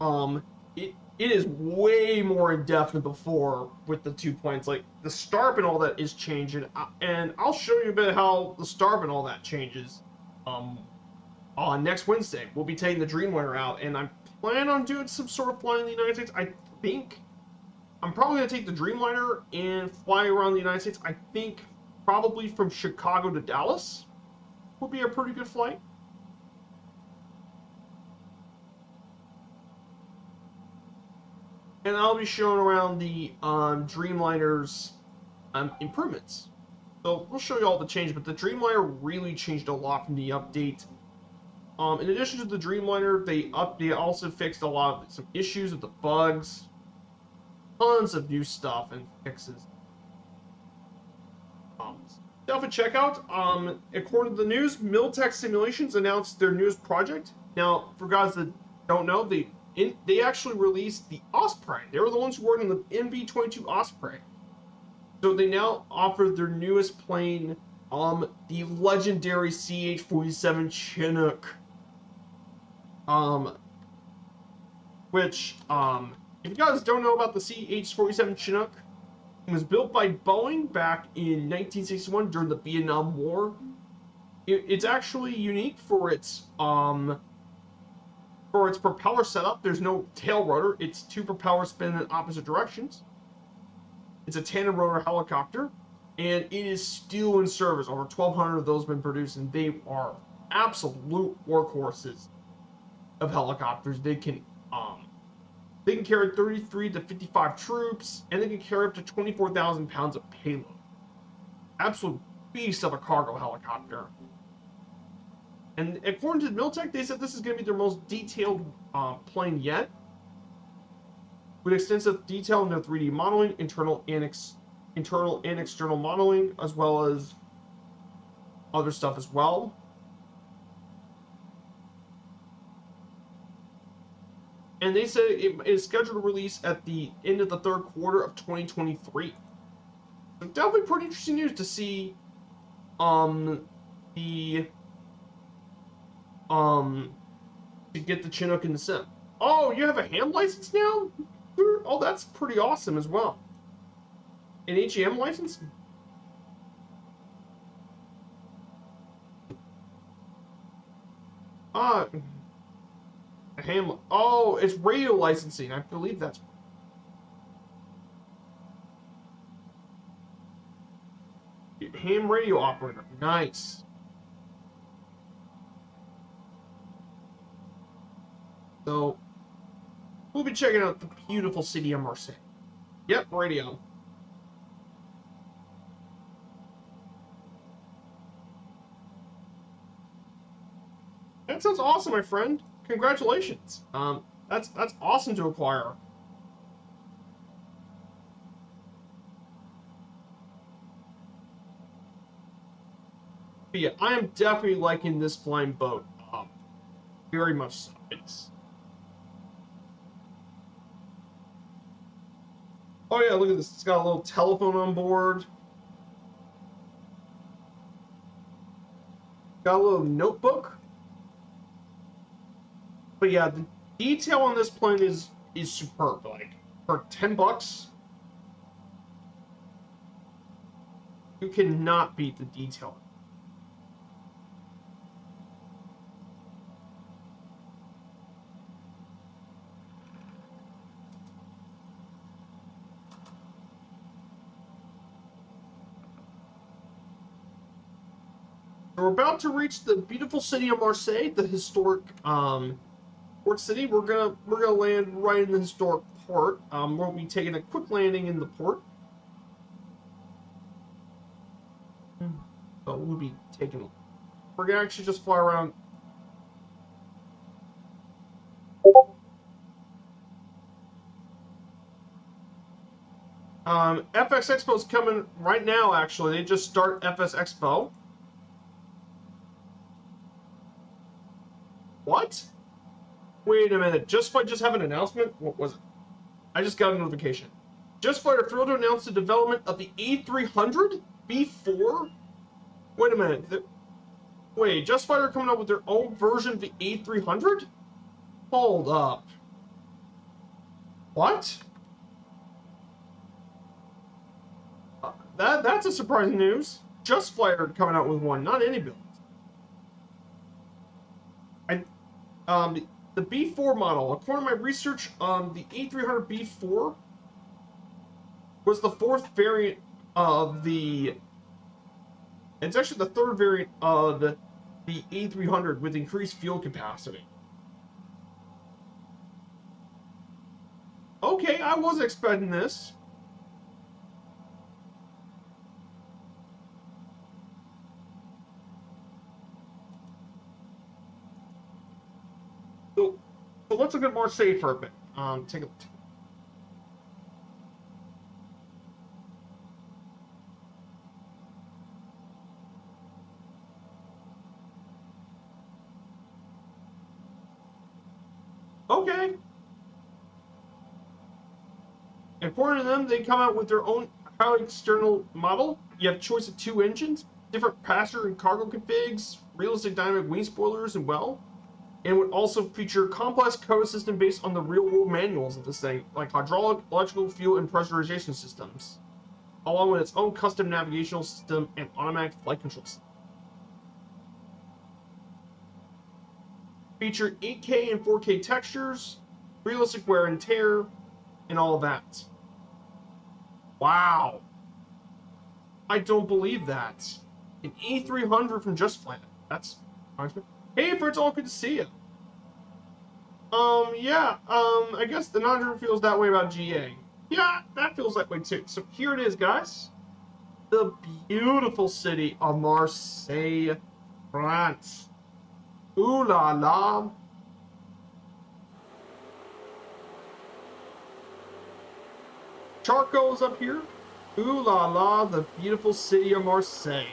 Um, it is way more in depth than before with the 2 points. Like the starp and all that is changing, and I'll show you a bit how the starp and all that changes. Um, on next Wednesday, we'll be taking the Dreamliner out, and I'm planning on doing some sort of flying in the United States. I think I'm probably gonna take the Dreamliner and fly around the United States. I think probably from Chicago to Dallas would be a pretty good flight. And I'll be showing around the Dreamliner's improvements. So we'll show you all the change, but the Dreamliner really changed a lot from the update. In addition to the Dreamliner, they also fixed a lot of some issues with the bugs, tons of new stuff and fixes. Um, Definitely check out. According to the news, Miltech Simulations announced their newest project. Now, for guys that don't know, they actually released the Osprey. They were the ones who worked on the MV-22 Osprey. So they now offer their newest plane, the legendary CH-47 Chinook. Which, if you guys don't know about the CH-47 Chinook, it was built by Boeing back in 1961 during the Vietnam War. It's actually unique for its propeller setup. There's no tail rotor. It's two propellers spinning in opposite directions. It's a tandem rotor helicopter, and it is still in service. Over 1,200 of those have been produced, and they are absolute workhorses of helicopters. They can carry 33 to 55 troops, and they can carry up to 24,000 pounds of payload. Absolute beast of a cargo helicopter. And according to Miltech, they said this is going to be their most detailed plane yet, with extensive detail in their 3D modeling, internal and external modeling, as well as other stuff as well. And they said it is scheduled to release at the end of the third quarter of 2023. So definitely pretty interesting news to see the to get the Chinook in the sim. Oh, you have a ham license now? Oh, that's pretty awesome as well. An HEM license? Ah, a ham. Oh, it's radio licensing. I believe that's ham radio operator. Nice. So we'll be checking out the beautiful city of Marseille. Yep, radio. That sounds awesome, my friend. Congratulations. That's awesome to acquire. But yeah, I am definitely liking this flying boat. Very much so. Oh yeah, look at this. It's got a little telephone on board. Got a little notebook. But yeah, the detail on this plane is superb. Like for $10, you cannot beat the detail. We're about to reach the beautiful city of Marseille, the historic port city. We're gonna land right in the historic port. We'll be taking a quick landing in the port. So we'll be taking. We're gonna actually just fly around. FX Expo's coming right now. Actually, they just start FS Expo. What? Wait a minute. Just have an announcement. What was it? I just got a notification. Just Flight are thrilled to announce the development of the A300 B4. Wait a minute. Wait, Just Flight are coming up with their own version of the A300? Hold up. What? That's a surprising news. Just Flight are coming out with one, not any build. The B4 model, according to my research, the A300 B4 was the fourth variant of the. It's actually the third variant of the A300 with increased fuel capacity. Okay, I wasn't expecting this. So let's look at Marseille for a bit. Take a. Okay. According to them, they come out with their own highly external model. You have choice of 2 engines, different passenger and cargo configs, realistic dynamic wing spoilers, and well, and would also feature complex code system based on the real-world manuals of this thing, like hydraulic, electrical, fuel, and pressurization systems, along with its own custom navigational system and automatic flight control system. Feature 8K and 4K textures, realistic wear and tear, and all of that. Wow. I don't believe that. An E300 from Just Flight. That's. Hey, Fritz, all good to see you. Yeah, I guess the non feels that way about GA. Yeah, that feels that way too. So here it is, guys. The beautiful city of Marseille, France. Ooh la la. Charcoal's up here. Ooh la la, the beautiful city of Marseille.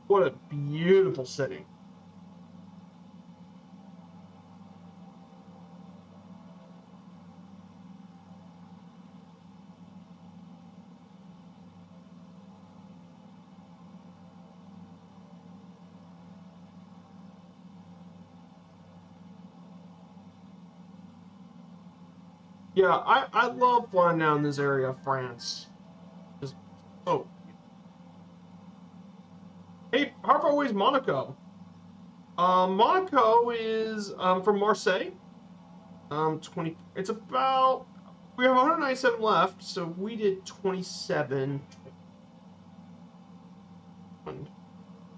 What a beautiful city. Yeah, I love flying down this area of France. Just, oh. Hey, how far away is Monaco? Monaco is from Marseille. 20. It's about. We have 197 left, so we did 27.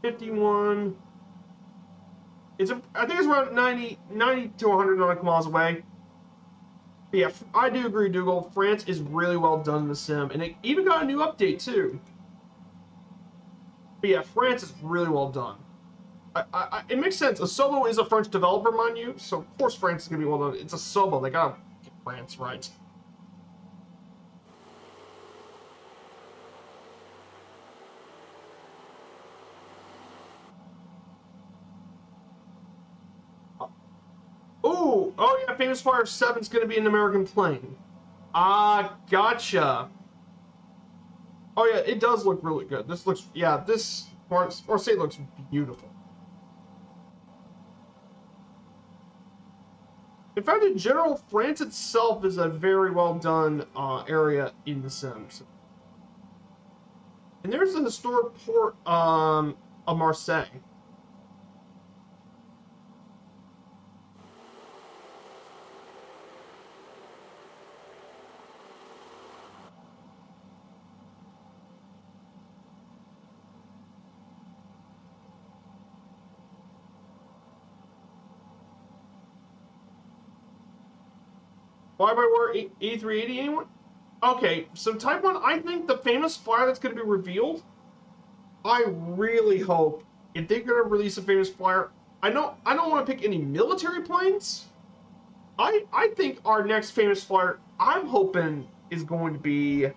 51. I think it's around 90 to 100 nautical miles away. But yeah, I do agree, Dougal. France is really well done in the sim, and it even got a new update too. But yeah, France is really well done. It makes sense. Asobo is a French developer, mind you, so of course France is gonna be well done. It's Asobo. They gotta get France right. Oh yeah, Famous Flyer 7 is going to be an American plane. Ah, gotcha. Oh yeah, it does look really good. This looks, yeah, this, or say it looks beautiful. In fact, in general, France itself is a very well done area in The Sims. And there's the historic port of Marseille. Fly-by-wire 8380, anyone? Okay, so Type 1, I think the famous flyer that's going to be revealed, I really hope if they're going to release a famous flyer, I don't want to pick any military planes. I think our next famous flyer, I'm hoping, is going to be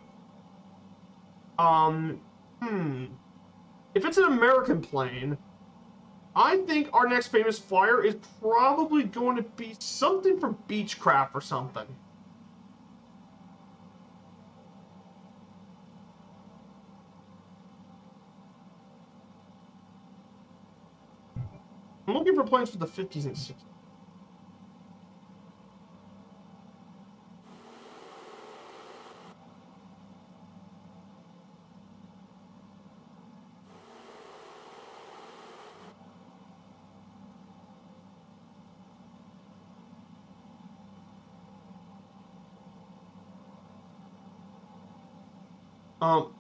um hmm if it's an American plane, I think our next famous flyer is probably going to be something from Beechcraft or something. I'm looking for planes for the 50s and 60s. Um,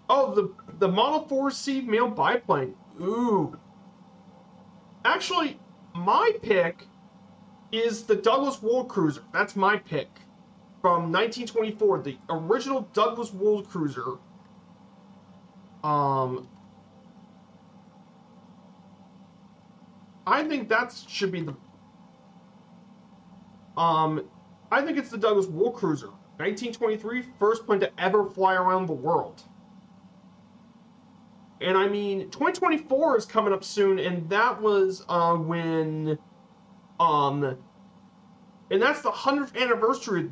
oh, the Model 4C male biplane. Ooh, actually, my pick is the Douglas World Cruiser. That's my pick from 1924, the original Douglas World Cruiser. Um, I think that should be the um, I think it's the Douglas World Cruiser, 1923, first plane to ever fly around the world. And I mean, 2024 is coming up soon, and that was when um and that's the 100th anniversary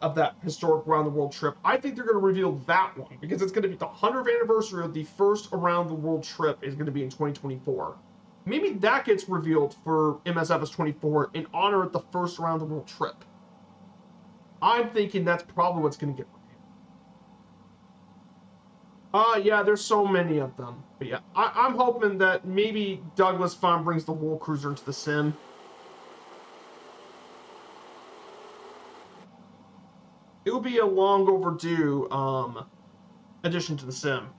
of that historic around the world trip. I think they're going to reveal that one because it's going to be the 100th anniversary of the first around the world trip is going to be in 2024. Maybe that gets revealed for MSFS 24 in honor of the first around the world trip. I'm thinking that's probably what's going to get revealed. Yeah, there's so many of them. But yeah, I'm hoping that maybe Douglas Farm brings the World Cruiser into the sim. It will be a long overdue addition to the sim.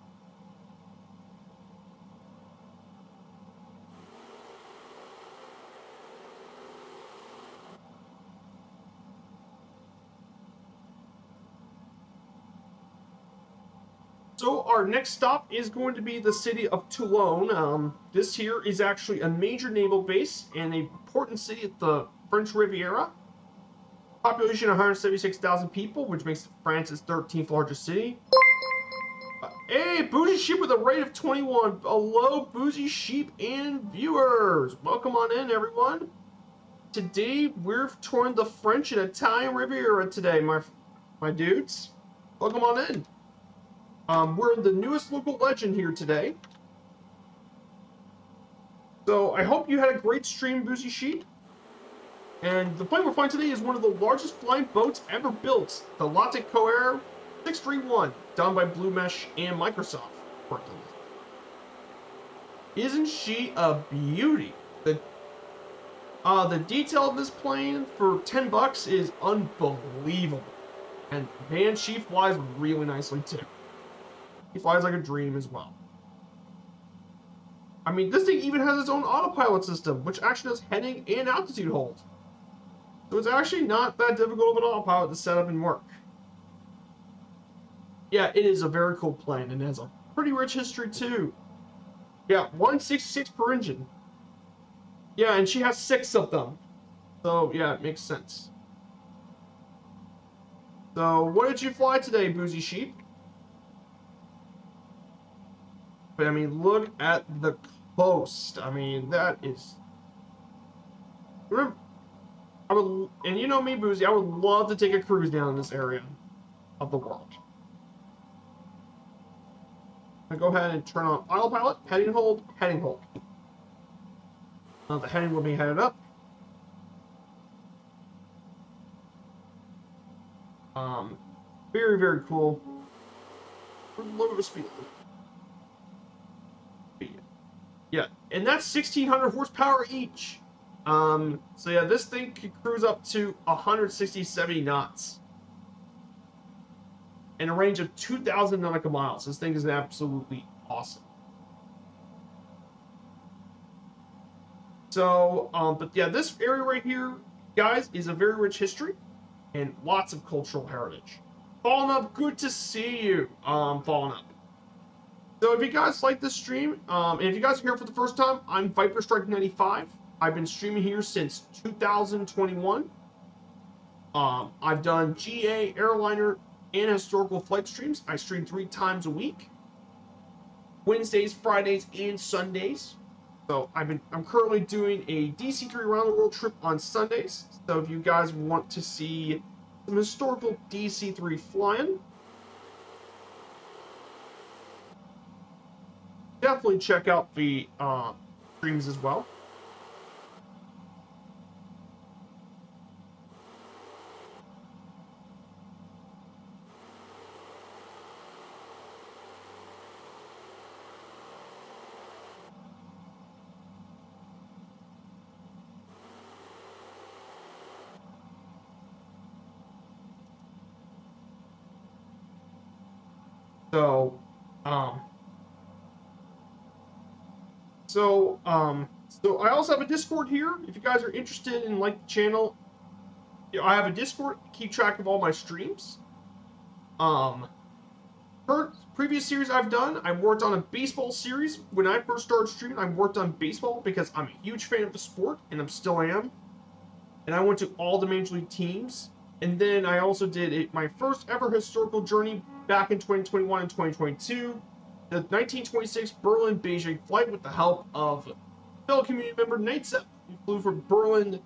So our next stop is going to be the city of Toulon. This here is actually a major naval base and a important city at the French Riviera. Population 176,000 people, which makes France's 13th largest city. Hey, Bougie Sheep with a rate of 21. Hello, Bougie Sheep and viewers. Welcome on in, everyone. Today, we're touring the French and Italian Riviera today, my dudes. Welcome on in. We're in the newest local legend here today. So I hope you had a great stream, Boozy Sheep. And the plane we're flying today is one of the largest flying boats ever built, the Latte Coair 631, done by Blue Mesh and Microsoft. Isn't she a beauty? The detail of this plane for 10 bucks is unbelievable. And man, she flies really nicely too. He flies like a dream as well. I mean, this thing even has its own autopilot system, which actually does heading and altitude hold. So it's actually not that difficult of an autopilot to set up and work. Yeah, it is a very cool plane and it has a pretty rich history too. Yeah, 166 per engine. Yeah, and she has 6 of them. So yeah, it makes sense. So what did you fly today, Boozy Sheep? But I mean, look at the coast. I mean, that is Remember, I would, and you know me, Boozy, I would love to take a cruise down this area of the world. I go ahead and turn on autopilot, heading hold, heading hold. The heading will be headed up. Very, very cool. A little bit of speed. Yeah, and that's 1,600 horsepower each. So yeah, this thing could cruise up to 160-70 knots in a range of 2,000 nautical miles. This thing is absolutely awesome. So, but yeah, this area right here, guys, is a very rich history and lots of cultural heritage. Fallen Up, good to see you, Fallen Up. So if you guys like this stream, and if you guys are here for the first time, I'm Viper Strike 95. I've been streaming here since 2021. I've done GA, airliner, and historical flight streams. I stream 3 times a week, Wednesdays, Fridays, and Sundays. So I'm currently doing a DC3 around the world trip on Sundays. So if you guys want to see some historical DC3 flying, definitely check out the streams as well. So, um, so I also have a Discord here. If you guys are interested in like the channel, I have a Discord. Keep track of all my streams. Um, previous series I've done, I worked on a baseball series. When I first started streaming, I worked on baseball because I'm a huge fan of the sport, and I'm still am. And I went to all the major league teams. And then I also did my first ever historical journey back in 2021 and 2022. The 1926 Berlin-Beijing flight with the help of fellow community member Nightsep. We flew from Berlin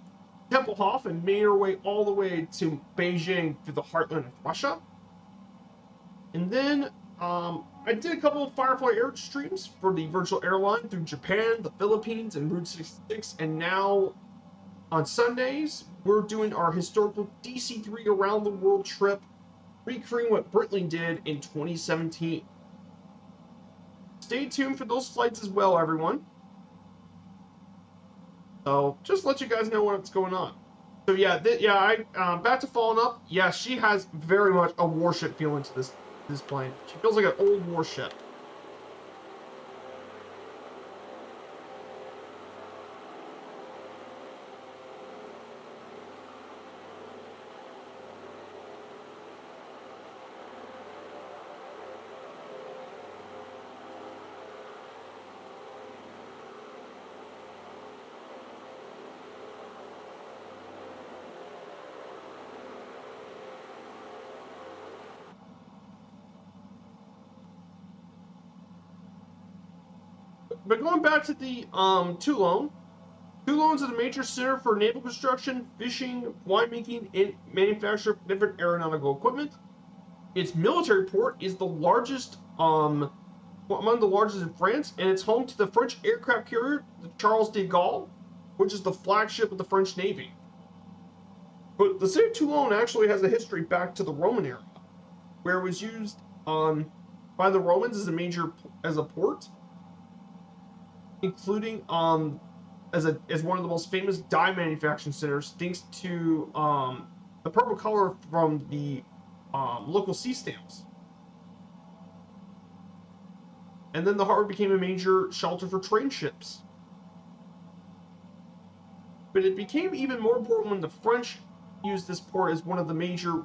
Tempelhof and made our way all the way to Beijing through the heartland of Russia. And then I did a couple of Firefly Air streams for the virtual airline through Japan, the Philippines, and Route 66. And now on Sundays, we're doing our historical DC3 around the world trip, recreating what Britling did in 2017. Stay tuned for those flights as well, everyone. So just let you guys know what's going on. So yeah, back to Fallen Up. Yeah, she has very much a warship feeling to this plane. She feels like an old warship. But going back to the Toulon. Toulon is a major center for naval construction, fishing, winemaking, and manufacture of different aeronautical equipment. Its military port is the largest, among the largest in France, and it's home to the French aircraft carrier, the Charles de Gaulle, which is the flagship of the French Navy. But the city of Toulon actually has a history back to the Roman era, where it was used by the Romans as a port, including as one of the most famous dye manufacturing centers, thanks to the purple color from the local sea stamps. And then the harbor became a major shelter for trade ships. But it became even more important when the French used this port as one of the major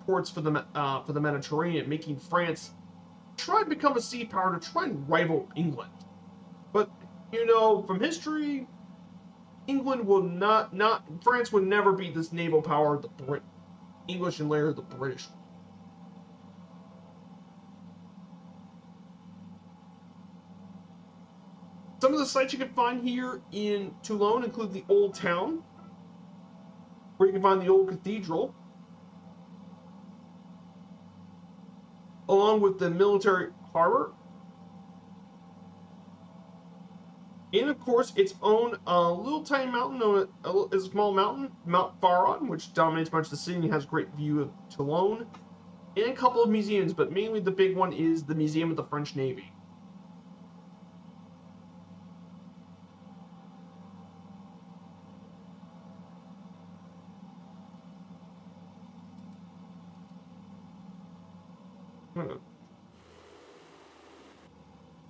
ports for the Mediterranean, making France try to become a sea power to try and rival England. But you know, from history, England will not France would never be this naval power the English and later the British. Some of the sites you can find here in Toulon include the Old Town, where you can find the old cathedral, along with the military harbor, and of course its own little tiny mountain known as a small mountain, Mount Faron, which dominates much of the city and has a great view of Toulon, and a couple of museums, but mainly the big one is the Museum of the French Navy.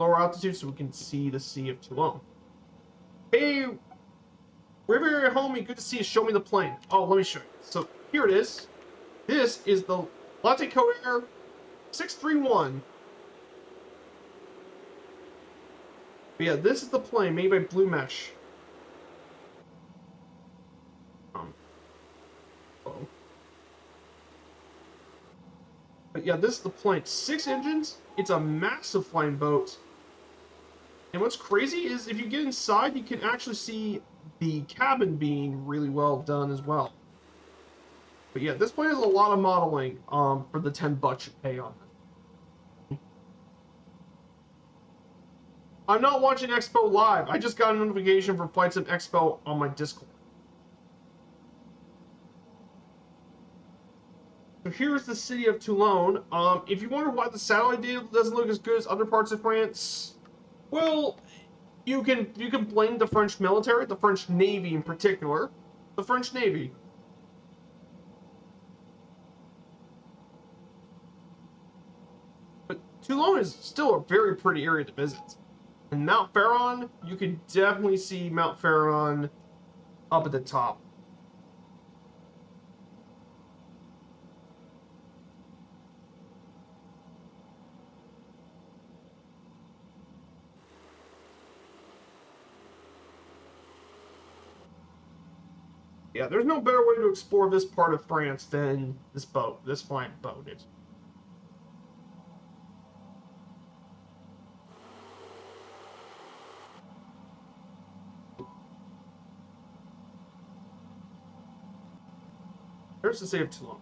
Lower altitude so we can see the Sea of Toulon. Hey, Riviera homie, good to see you. Show me the plane. Oh, let me show you. So here it is. This is the Latte Coat Air 631. But yeah, this is the plane made by Blue Mesh. But yeah, this is the plane. 6 engines. It's a massive flying boat. And what's crazy is if you get inside, you can actually see the cabin being really well done as well. But yeah, this plane has a lot of modeling for the $10 you pay on it. I'm not watching Expo live. I just got a notification for Flight Sim Expo on my Discord. So here's the city of Toulon. If you wonder why the satellite data doesn't look as good as other parts of France, well, you can blame the French military, the French Navy in particular, the French Navy. But Toulon is still a very pretty area to visit. And Mount Faron, you can definitely see Mount Faron up at the top. Yeah, there's no better way to explore this part of France than this flying boat is. There's the city of Toulon.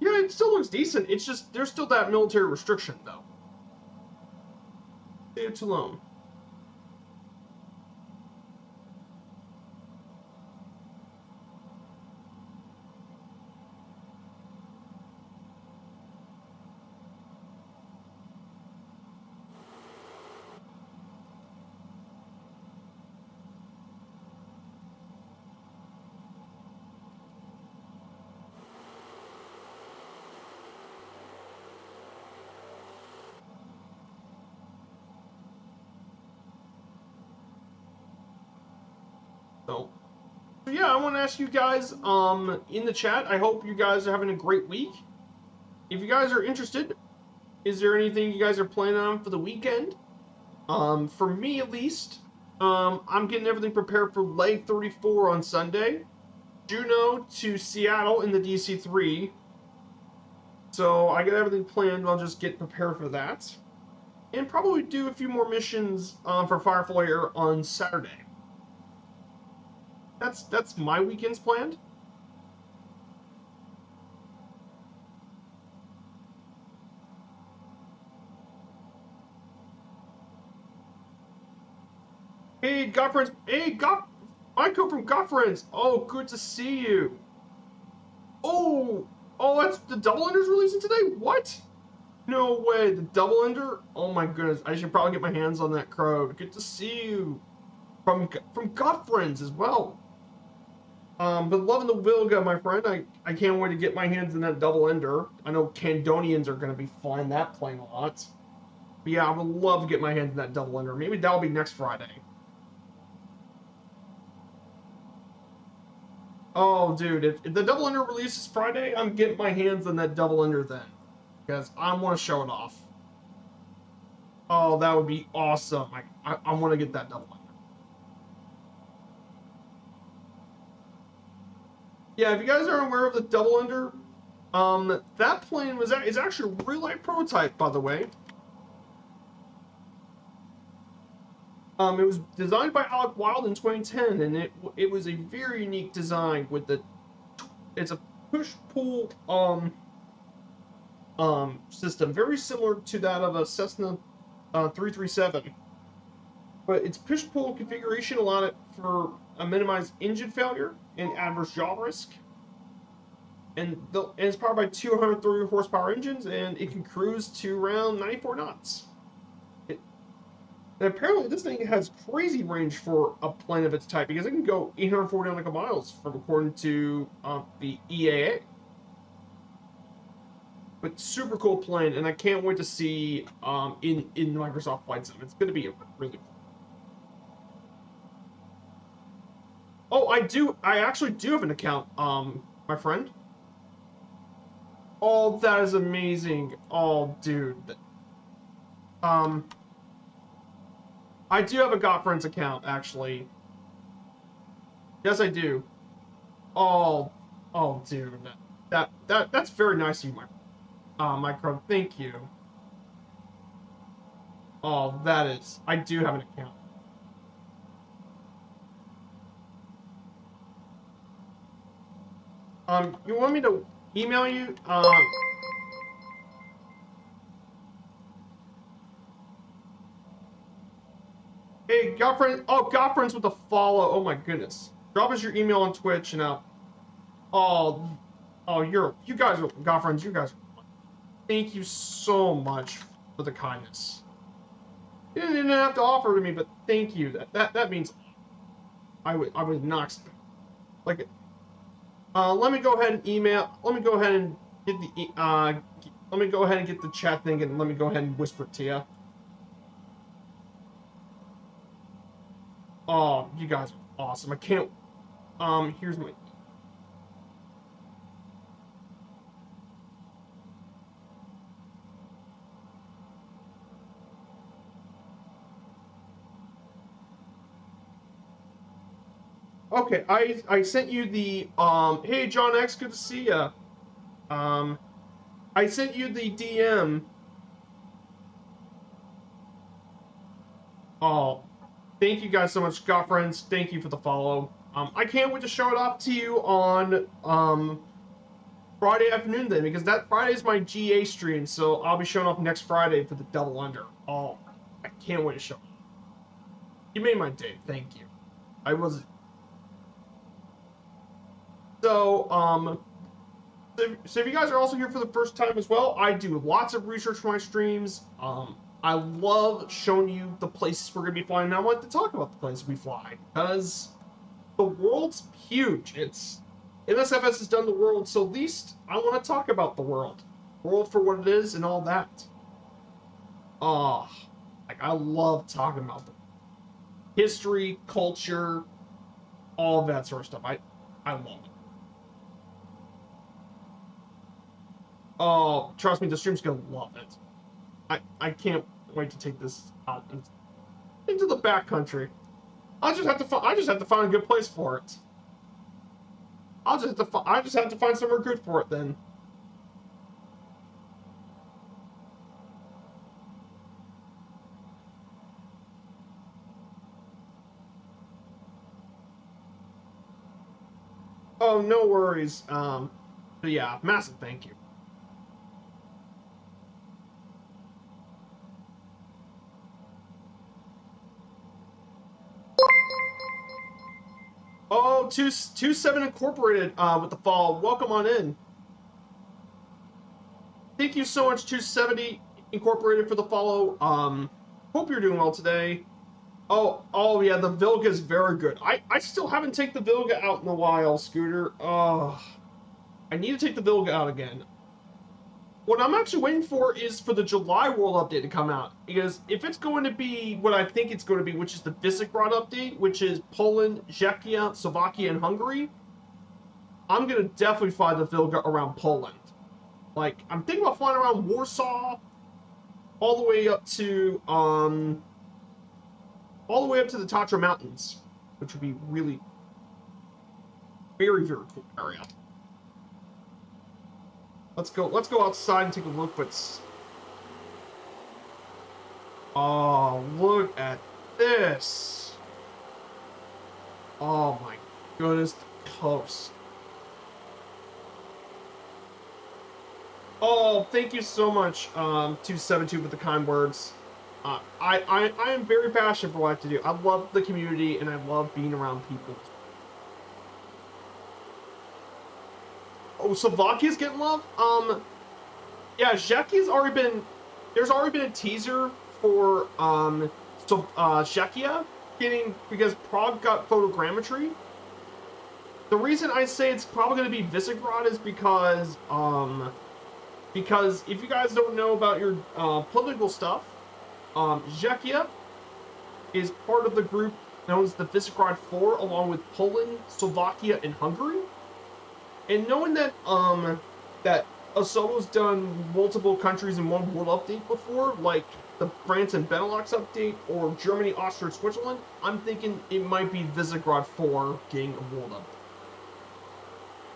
Yeah, it still looks decent. It's just there's still that military restriction though. City of Toulon. So yeah, I want to ask you guys in the chat. I hope you guys are having a great week. If you guys are interested, is there anything you guys are planning on for the weekend? For me at least, I'm getting everything prepared for leg 34 on Sunday. Juneau to Seattle in the DC-3. So I got everything planned. I'll just get prepared for that, and probably do a few more missions for Firefly Air on Saturday. That's my weekends planned. Hey, Got Friends. Hey, Michael from Got Friends. Oh, good to see you. Oh, that's the Double Ender's releasing today? What? No way, the Double Ender? Oh my goodness, I should probably get my hands on that crowd. Good to see you. From Got Friends as well. But loving the Wilga, my friend. I can't wait to get my hands on that Double Ender. I know Candonians are going to be flying that plane a lot. But yeah, I would love to get my hands on that Double Ender. Maybe that'll be next Friday. Oh, dude, if the Double Ender releases Friday, I'm getting my hands on that Double Ender then. Because I want to show it off. Oh, that would be awesome. I want to get that Double Ender. Yeah, if you guys are aware of the Double Ender, That plane is actually a real life prototype, by the way. It was designed by Alec Wilde in 2010, and it was a very unique design with it's a push pull system, very similar to that of a Cessna 337, but its push pull configuration allowed it for a minimized engine failure and adverse yaw risk. And it's powered by 230 horsepower engines, and it can cruise to around 94 knots. And apparently, this thing has crazy range for a plane of its type because it can go 840 nautical miles, from according to the EAA. But super cool plane, and I can't wait to see in Microsoft Flight Sim. It's going to be really cool. Oh, I do. I actually do have an account, my friend. Oh, that is amazing. Oh, dude. Um, I do have a Got Friends account, actually. Yes, I do. Oh, oh, dude. That's very nice of you, Micro. Thank you. Oh, that is. I do have an account. You want me to email you? Hey, got friends. Oh, got friends with a follow. Oh my goodness. Drop us your email on Twitch and oh, oh, you guys are got friends. You guys. Thank you so much for the kindness. You didn't have to offer to me, but thank you. That means I would not expect. Like, let me go ahead and email. Let me go ahead and get the let me go ahead and get the chat thing, and let me go ahead and whisper it to you. Oh, you guys are awesome. I can't. Here's my. Okay, I sent you the Hey John X, good to see ya. Um, I sent you the DM. Oh, thank you guys so much, Scott friends. Thank you for the follow. I can't wait to show it off to you on Friday afternoon then, because that Friday is my GA stream, so I'll be showing off next Friday for the Double Under. Oh, I can't wait to show. You made my day. Thank you. I was so so if you guys are also here for the first time as well, I do lots of research for my streams. I love showing you the places we're gonna be flying, and I want to talk about the places we fly because the world's huge. It's MSFS has done the world, so at least I want to talk about the world for what it is, and all that. Oh, like I love talking about the history, culture, all of that sort of stuff. I love it. Oh, trust me, the stream's gonna love it. I can't wait to take this out into the back country. I just have to find a good place for it. I just have to find somewhere good for it then. Oh, no worries. But yeah, massive thank you. Oh, 27 Incorporated with the fall. Welcome on in. Thank you so much, 270 Incorporated, for the follow. Hope you're doing well today. Oh yeah, the Vilga is very good. I still haven't taken the Vilga out in a while, Scooter. Oh, I need to take the Vilga out again. What I'm actually waiting for is for the July World Update to come out. Because if it's going to be what I think it's going to be, which is the Visegrad update, which is Poland, Czechia, Slovakia, and Hungary, I'm going to definitely fly the Vilga around Poland. Like, I'm thinking about flying around Warsaw, all the way up to, all the way up to the Tatra Mountains, which would be really very, very cool area. Let's go outside and take a look. But oh, look at this! Oh my goodness, the coast. Oh, thank you so much, 272 with the kind words. I am very passionate for what I have to do. I love the community and I love being around people. Oh, Slovakia's getting love? Yeah, Czechia's already been, there's already been a teaser for, Czechia getting, because Prague got photogrammetry. The reason I say it's probably going to be Visegrad is because if you guys don't know about your political stuff, Czechia is part of the group known as the Visegrad Four, along with Poland, Slovakia, and Hungary. And knowing that Asobo's done multiple countries in one world update before, like the France and Benelux update, or Germany, Austria, Switzerland, I'm thinking it might be Visegrad 4 getting a world update.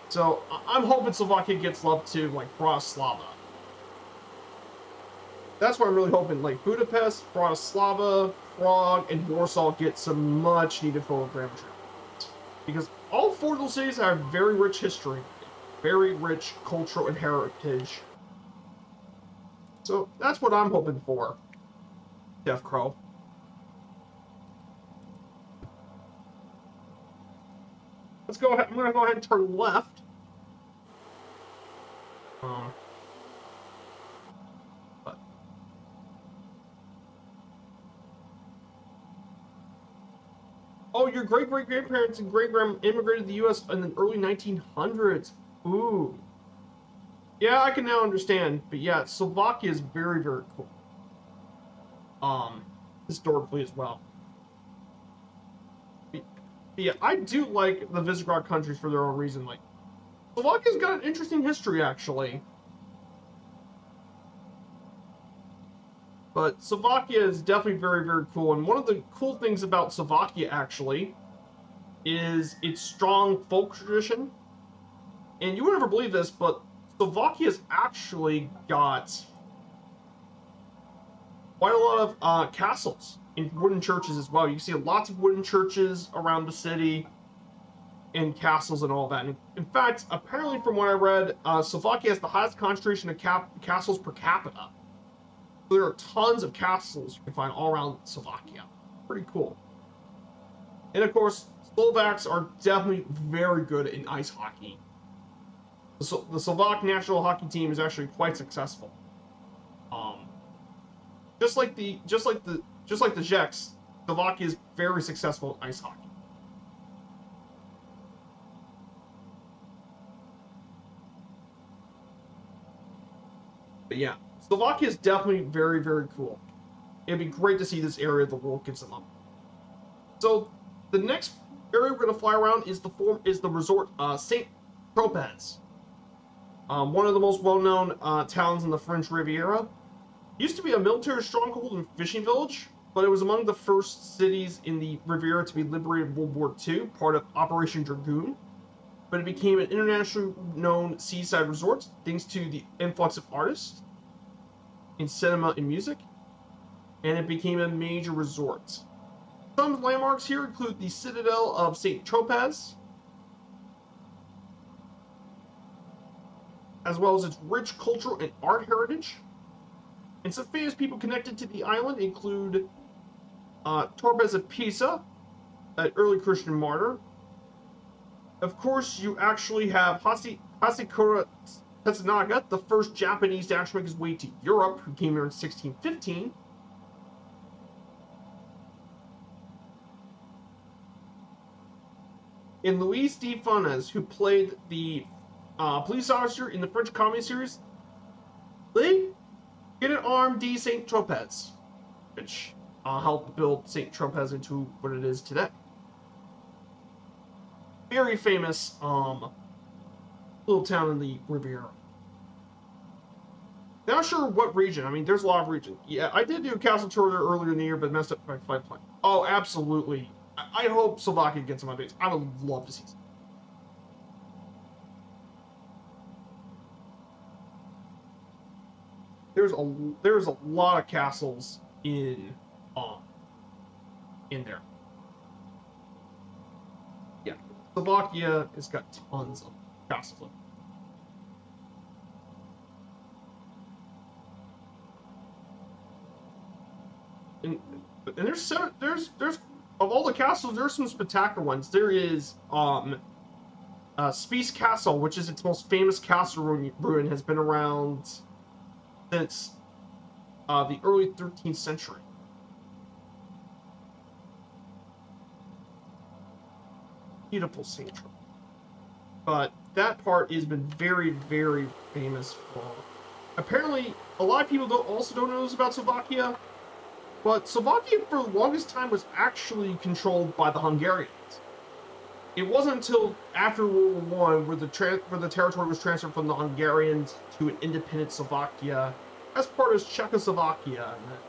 So I'm hoping Slovakia gets love too, like Bratislava. That's what I'm really hoping. Like Budapest, Bratislava, Prague, and Warsaw get some much needed photogrammetry. Because all four of those cities have very rich history, very rich cultural and heritage. So that's what I'm hoping for, Death Crow. Let's go ahead. I'm going to go ahead and turn left. But oh, your great-great-grandparents and great-grand immigrated to the U.S. in the early 1900s. Ooh. Yeah, I can now understand. But yeah, Slovakia is very, very cool. Historically as well. But yeah, I do like the Visegrad countries for their own reason. Like, Slovakia's got an interesting history, actually. But Slovakia is definitely very, very cool. And one of the cool things about Slovakia, actually, is its strong folk tradition. And you would never believe this, but Slovakia's actually got quite a lot of castles and wooden churches as well. You see lots of wooden churches around the city and castles and all that. And in fact, apparently from what I read, Slovakia has the highest concentration of castles per capita. So there are tons of castles you can find all around Slovakia. Pretty cool. And of course, Slovaks are definitely very good in ice hockey. The Slovak national hockey team is actually quite successful. Just like the Czechs, Slovakia is very successful in ice hockey. But yeah, Slovakia is definitely very, very cool. It'd be great to see this area of the world get some up. So the next area we're going to fly around is the resort Saint Tropez. One of the most well-known towns in the French Riviera. Used to be a military stronghold and fishing village, but it was among the first cities in the Riviera to be liberated in World War II, part of Operation Dragoon. But it became an internationally known seaside resort thanks to the influx of artists in cinema and music, and it became a major resort. Some landmarks here include the Citadel of St. Tropez, as well as its rich cultural and art heritage. And some famous people connected to the island include Torres of Pisa, an early Christian martyr. Of course, you actually have Hasekura Tetsunaga, the first Japanese to actually make his way to Europe, who came here in 1615. And Luis de Funès, who played the police officer in the French comedy series, they get an arm de Saint Tropez, which helped build Saint Tropez into what it is today. Very famous little town in the Riviera. Not sure what region. I mean, there's a lot of regions. Yeah, I did do a castle tour there earlier in the year, but messed up my flight plan. Oh, absolutely. I hope Slovakia gets some updates. I would love to see some. there's a lot of castles um in there. Yeah, Slovakia has got tons of castles. And there's of all the castles, there's some spectacular ones. There is Spice Castle, which is its most famous castle ruin, has been around since the early 13th century. Beautiful sanctuary. But that part has been very, very famous for. Apparently, a lot of people don't know this about Slovakia, but Slovakia for the longest time was actually controlled by the Hungarians. It wasn't until after World War I where the territory was transferred from the Hungarians to an independent Slovakia as part of Czechoslovakia, and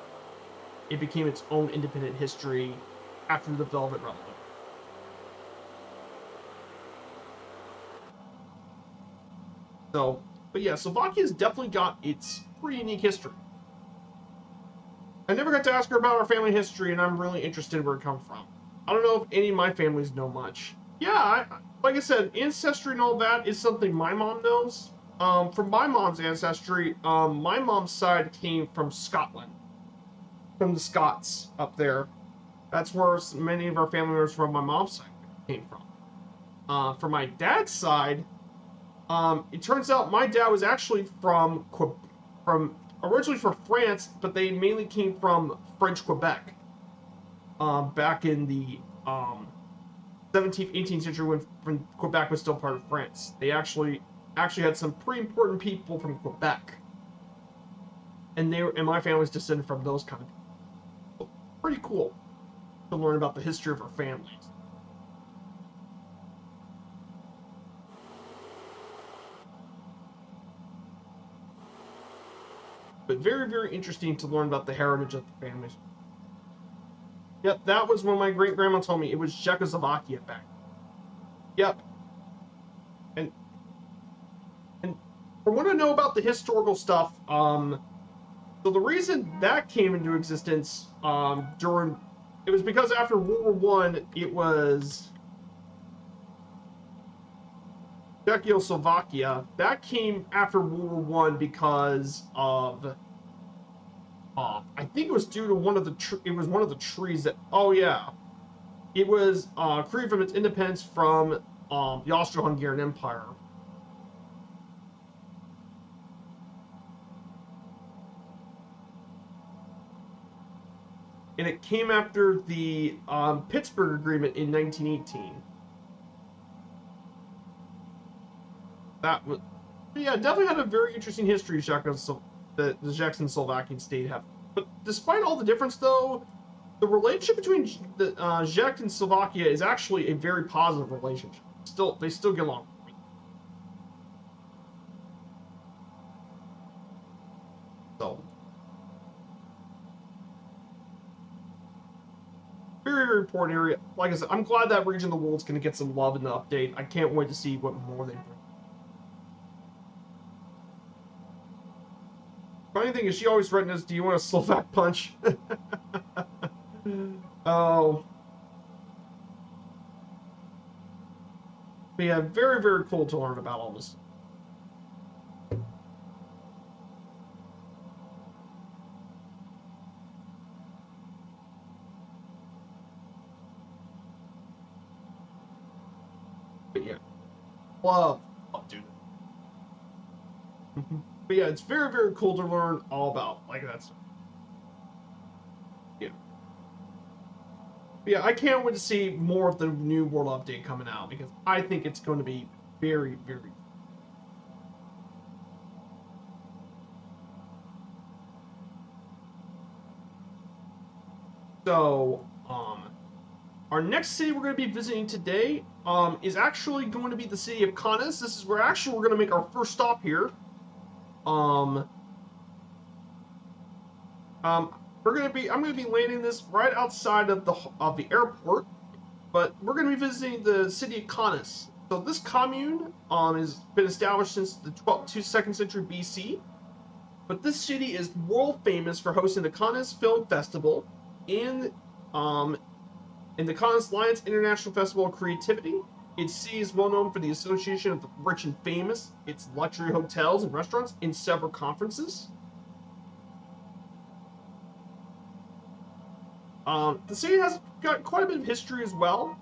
it became its own independent history after the Velvet Revolution. So, but yeah, Slovakia's definitely got its pretty unique history. I never got to ask her about her family history, and I'm really interested in where it comes from. I don't know if any of my families know much. Yeah, like I said, ancestry and all that is something my mom knows. From my mom's ancestry, my mom's side came from Scotland, from the Scots up there. That's where many of our family members from my mom's side came from. For my dad's side, it turns out my dad was actually from originally from France, but they mainly came from French Quebec. Back in the 17th, 18th century when Quebec was still part of France, they actually had some pretty important people from Quebec, and my family was descended from those kind of people. Pretty cool to learn about the history of our families. But very, very interesting to learn about the heritage of the families. Yep, that was when my great grandma told me it was Czechoslovakia back. Yep. And and from what I know about the historical stuff, so the reason that came into existence during it was because after World War One, it was Czechoslovakia. That came after World War One because of I think it was due to it was one of the trees that oh yeah, it was created from its independence from the Austro-Hungarian Empire. And it came after the Pittsburgh Agreement in 1918. That was, yeah, definitely had a very interesting history. The Czechoslovakian state have, but despite all the difference, though, the relationship between the Czech and Slovakia is actually a very positive relationship. They still get along. So, very, very important area. Like I said, I'm glad that region of the world's going to get some love in the update. I can't wait to see what more they bring. Funny thing is, she always threatened us, "Do you want a Slovak punch?" Oh. But yeah, very, very cool to learn about all this. But yeah, love doing it. But yeah, it's very, very cool to learn all about like that stuff. Yeah. But yeah, I can't wait to see more of the new world update coming out because I think it's going to be very, very. So, our next city we're going to be visiting today is actually going to be the city of Kaunas. This is where actually we're going to make our first stop here. Um, I'm going to be landing this right outside of the airport, but we're going to be visiting the city of Kaunas. So this commune has been established since the 2nd century BC. But this city is world famous for hosting the Cannes Film Festival and the Cannes Lions International Festival of Creativity. Its city is well known for the association of the rich and famous, its luxury hotels and restaurants, and several conferences. The city has got quite a bit of history as well.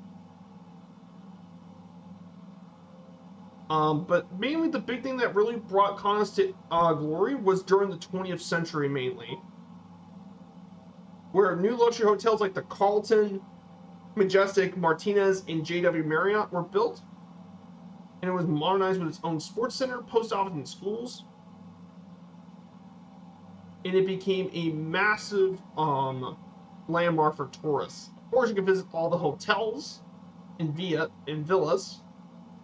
But mainly the big thing that really brought Cannes to glory was during the 20th century, mainly, where new luxury hotels like the Carlton, Majestic, Martinez, and JW Marriott were built, and it was modernized with its own sports center, post office, and schools. And it became a massive landmark for tourists. Of course, you can visit all the hotels and villas,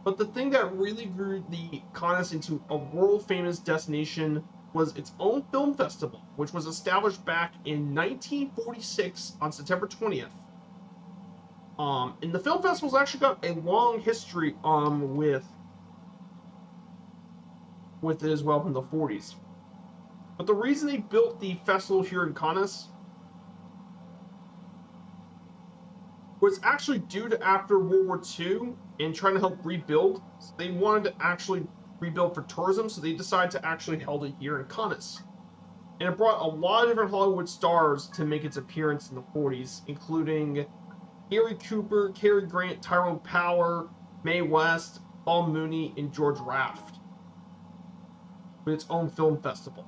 but the thing that really grew the Cannes into a world famous destination was its own film festival, which was established back in 1946 on September 20th. And the film festival's actually got a long history with it as well from the 40s. But the reason they built the festival here in Cannes was actually due to after World War II and trying to help rebuild. So they wanted to actually rebuild for tourism, so they decided to actually hold it here in Cannes. And it brought a lot of different Hollywood stars to make its appearance in the 40s, including Gary Cooper, Cary Grant, Tyrone Power, Mae West, Paul Mooney, and George Raft, with its own film festival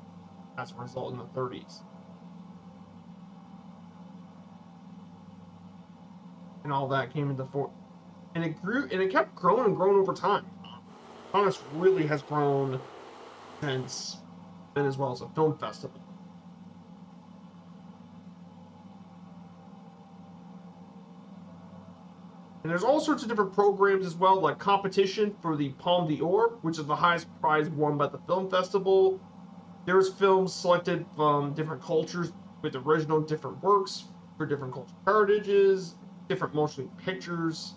as a result in the 30s. And all that came into and it grew, and it kept growing and growing over time. Cannes really has grown since then, as well as a film festival. And there's all sorts of different programs as well, like competition for the Palme d'Or, which is the highest prize won by the film festival. There's films selected from different cultures with original different works for different cultural heritages, different motion pictures,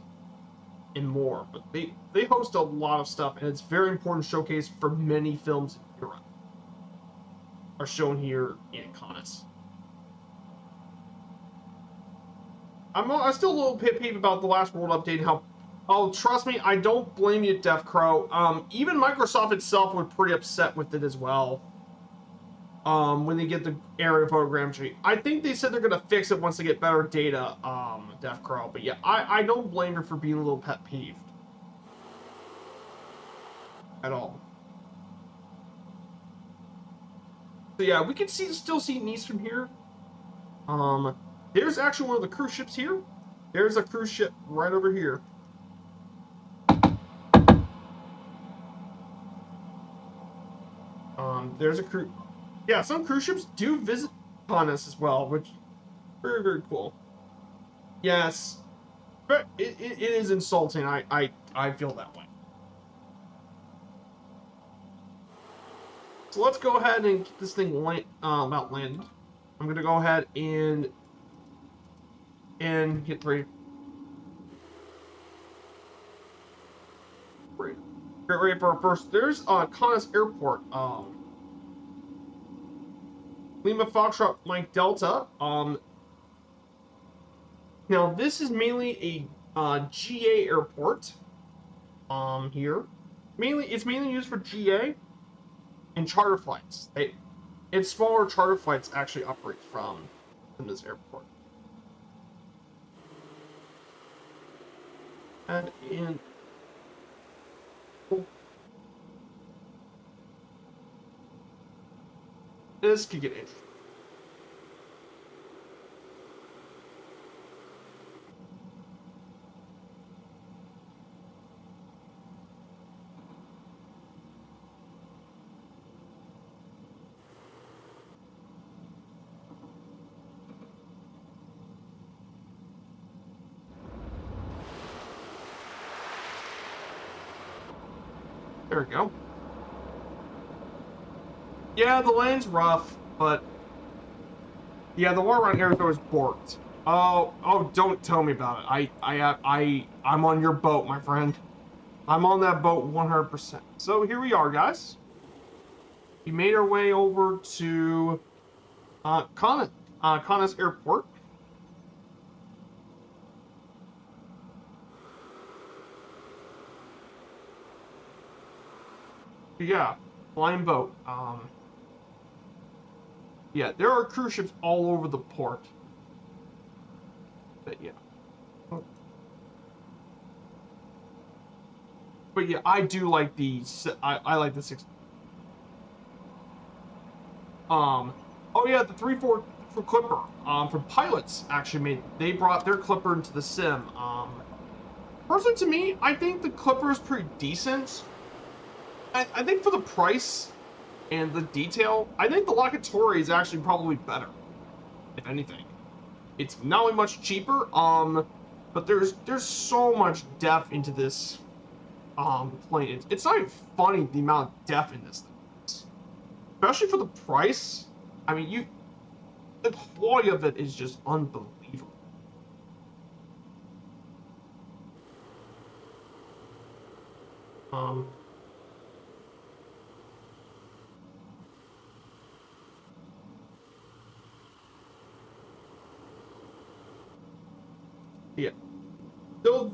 and more. But they host a lot of stuff, and it's a very important showcase for many films in Europe are shown here in Cannes. I'm still a little peeved about the last World Update. How, oh, trust me, I don't blame you, Death Crow. Even Microsoft itself was pretty upset with it as well. When they get the area program tree, I think they said they're gonna fix it once they get better data. Death Crow, but yeah, I don't blame her for being a little pet peeved at all. So yeah, we can still see Nice from here. There's actually one of the cruise ships here. There's a cruise ship right over here. There's a cruise. Yeah, some cruise ships do visit Cannes as well, which is very, very cool. Yes, but it is insulting. I feel that way. So let's go ahead and get this thing about landed. I'm gonna go ahead and get ready. Get ready for our first. There's Cannes Airport. Lima Foxtrot Mike Delta. Now this is mainly a GA airport. Here, it's mainly used for GA and charter flights. It's smaller charter flights actually operate from this airport. And in this could get interesting. There we go. Yeah, the lane's rough, but yeah, the water around Arizona is borked. Oh, don't tell me about it. I'm on your boat, my friend. I'm on that boat 100%. So here we are, guys. we made our way over to Kaunas Airport. Yeah, flying boat. Yeah, there are cruise ships all over the port. But yeah. But yeah, I do like I like the six. Um, oh yeah, the 3-4 for Clipper. From Pilots actually they brought their Clipper into the sim. Personally to me, I think the Clipper is pretty decent. I think for the price and the detail, I think the Locatori is actually probably better, if anything. It's not only much cheaper, but there's so much depth into this plane. It's not even funny the amount of depth in this thing, especially for the price. I mean, the quality of it is just unbelievable. Um, yeah. Though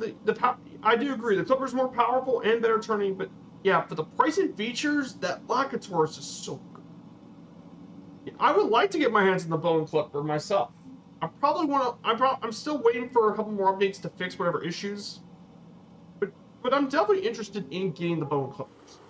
I do agree the Clipper's more powerful and better turning, but yeah, for the price and features, that Locator is just so good. Yeah, I would like to get my hands on the Bone Clipper myself. I probably want to. I'm still waiting for a couple more updates to fix whatever issues, but I'm definitely interested in getting the Bone Clippers.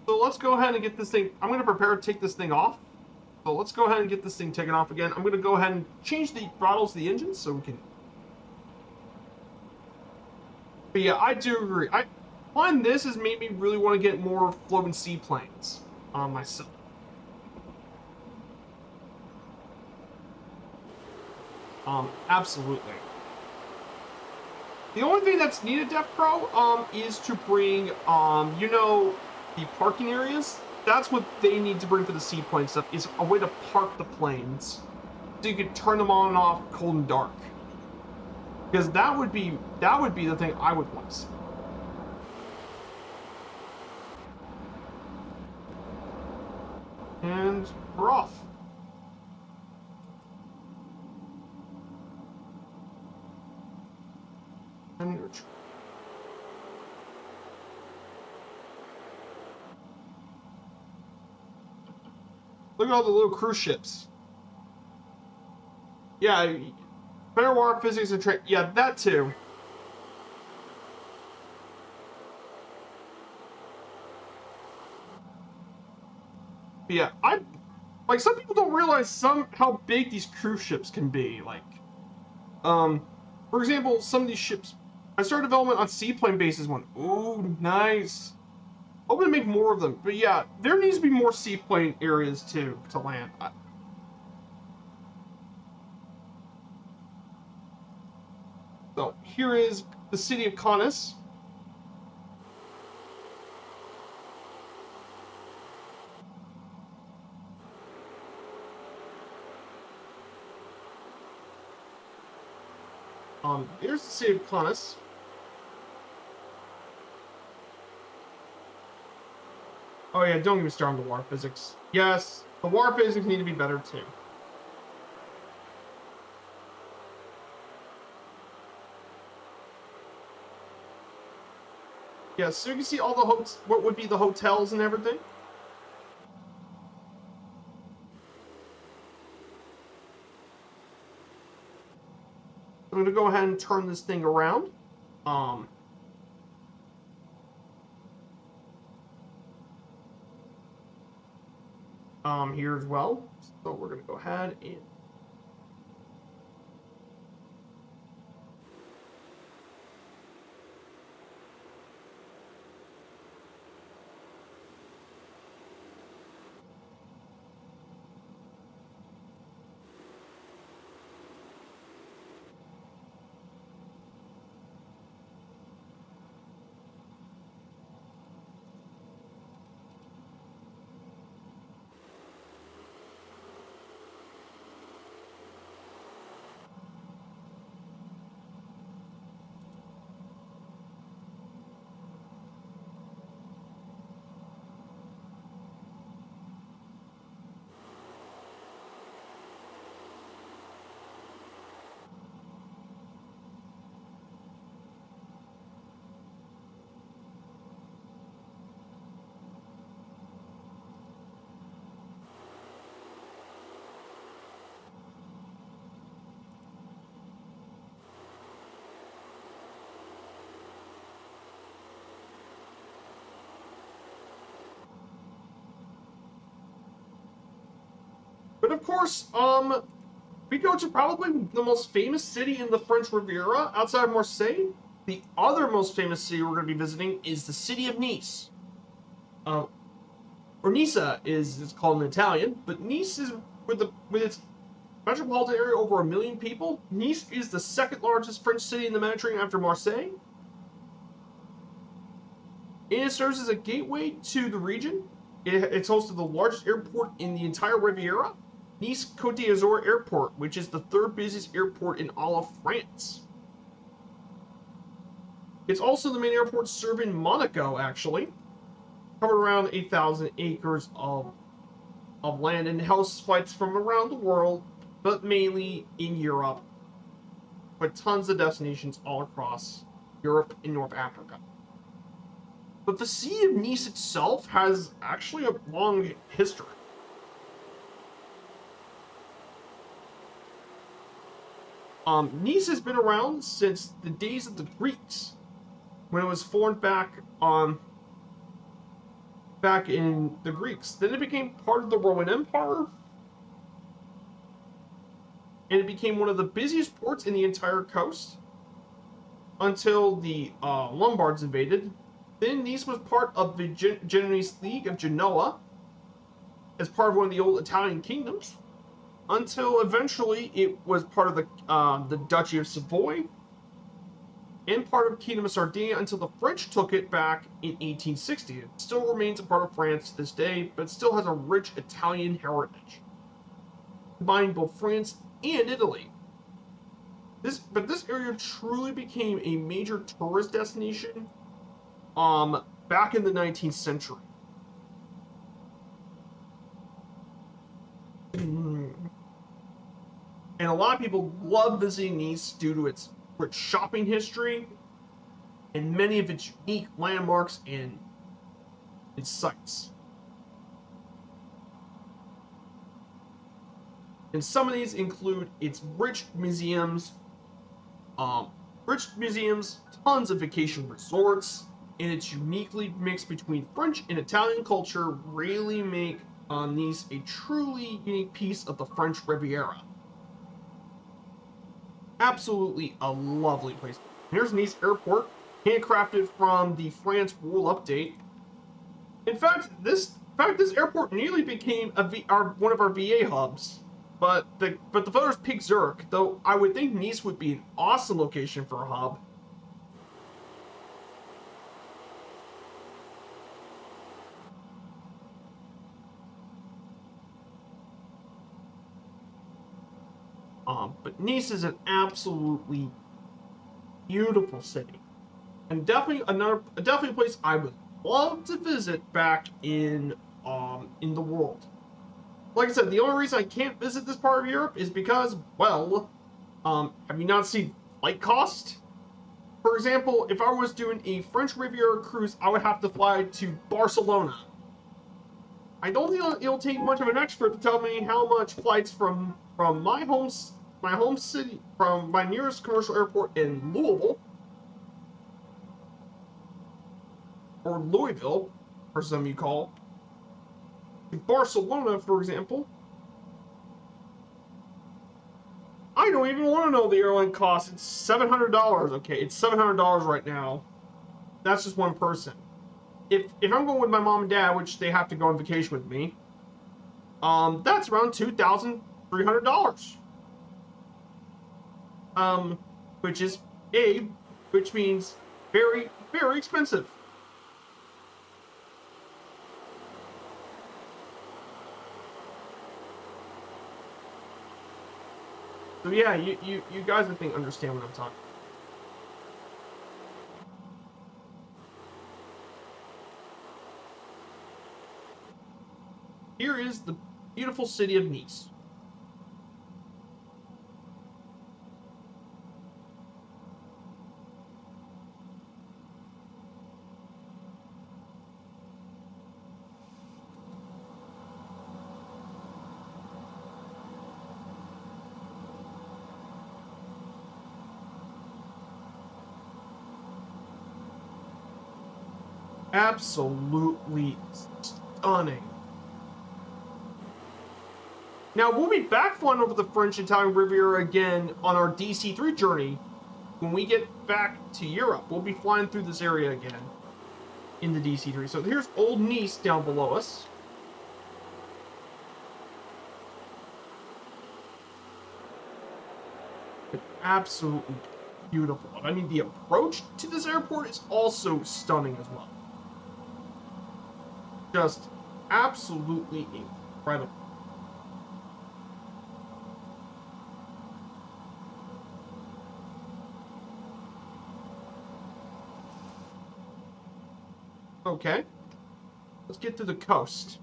So let's go ahead and get this thing. I'm going to prepare to take this thing off. So let's go ahead and get this thing taken off again. I'm going to go ahead and change the throttles to the engine so we can. But yeah, I do agree. I find this has made me really want to get more floating seaplanes on myself. Absolutely. The only thing that's needed, Def Pro, is to bring, the parking areas. That's what they need to bring for the seaplane stuff, is a way to park the planes so you could turn them on and off cold and dark. Because that would be the thing I would want to see. And we're off. And look at all the little cruise ships. Yeah, better water physics and train. Yeah, that too. But yeah, I like some people don't realize how big these cruise ships can be. Like, um, for example, some of these ships. I started development on seaplane bases. One, ooh, nice. Hoping to make more of them. But yeah, there needs to be more seaplane areas too to land. So here is the city of Kaunas. Here's the city of Kaunas. Oh yeah, don't get me started on the water physics. Yes, the water physics need to be better too. Yeah, so you can see all the what would be the hotels and everything. I'm gonna go ahead and turn this thing around. Here as well. So we're gonna go ahead and but of course, we go to probably the most famous city in the French Riviera outside of Marseille. The other most famous city we're going to be visiting is the city of Nice. Uh, or Nisa is it's called in Italian, but Nice is with its metropolitan area over 1 million people. Nice is the second largest French city in the Mediterranean after Marseille. And it serves as a gateway to the region. It's hosted the largest airport in the entire Riviera, Nice Côte d'Azur Airport, which is the third busiest airport in all of France. It's also the main airport serving Monaco, actually. Covered around 8,000 acres of land and hosts flights from around the world, but mainly in Europe, with tons of destinations all across Europe and North Africa. But the city of Nice itself has actually a long history. Nice has been around since the days of the Greeks, when it was formed back in the Greeks. Then it became part of the Roman Empire, and it became one of the busiest ports in the entire coast until the Lombards invaded. Then Nice was part of the Genoese League of Genoa as part of one of the old Italian kingdoms, until eventually it was part of the Duchy of Savoy and part of Kingdom of Sardinia until the French took it back in 1860. It still remains a part of France to this day, but still has a rich Italian heritage, combining both France and Italy. This area truly became a major tourist destination back in the 19th century. And a lot of people love visiting Nice due to its rich shopping history and many of its unique landmarks and its sites. And some of these include its rich museums, tons of vacation resorts, and its uniquely mixed between French and Italian culture really make Nice a truly unique piece of the French Riviera. Absolutely a lovely place. Here's Nice Airport, handcrafted from the France Rule Update. In fact, this airport nearly became one of our VA hubs, but the voters picked Zurich. Though I would think Nice would be an awesome location for a hub. But Nice is an absolutely beautiful city, and definitely a place I would love to visit back in the world. Like I said, the only reason I can't visit this part of Europe is because, well, have you not seen flight cost? For example, if I was doing a French Riviera cruise, I would have to fly to Barcelona. I don't think it'll take much of an expert to tell me how much flights from my home my home city, from my nearest commercial airport in Louisville, or Louisville, for some you call, to Barcelona, for example. I don't even want to know the airline cost. It's $700. Okay, it's $700 right now. That's just one person. If I'm going with my mom and dad, which they have to go on vacation with me, that's around $2,300. Um, which is which means very, very expensive. So yeah, you guys I think understand what I'm talking about. Here is the beautiful city of Nice. Absolutely stunning. Now, we'll be back flying over the French Italian Riviera again on our DC3 journey when we get back to Europe. We'll be flying through this area again in the DC3. So here's Old Nice down below us. Absolutely beautiful. I mean, the approach to this airport is also stunning as well. Just absolutely incredible. Okay, let's get to the coast.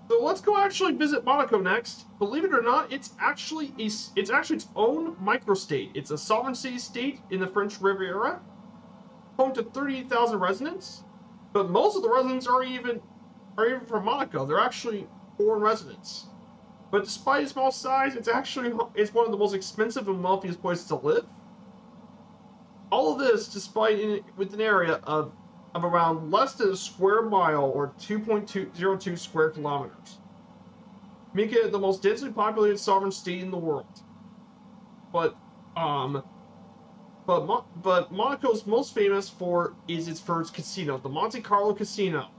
So let's go actually visit Monaco next. Believe it or not, it's actually its own microstate. It's a sovereign city-state in the French Riviera, home to 38,000 residents. But most of the residents are even from Monaco. They're actually foreign residents. But despite its small size, it's one of the most expensive and wealthiest places to live. All of this with an area of around less than a square mile or 2.202 square kilometers, making it the most densely populated sovereign state in the world. But um, but Monaco's most famous is its first casino, the Monte Carlo Casino.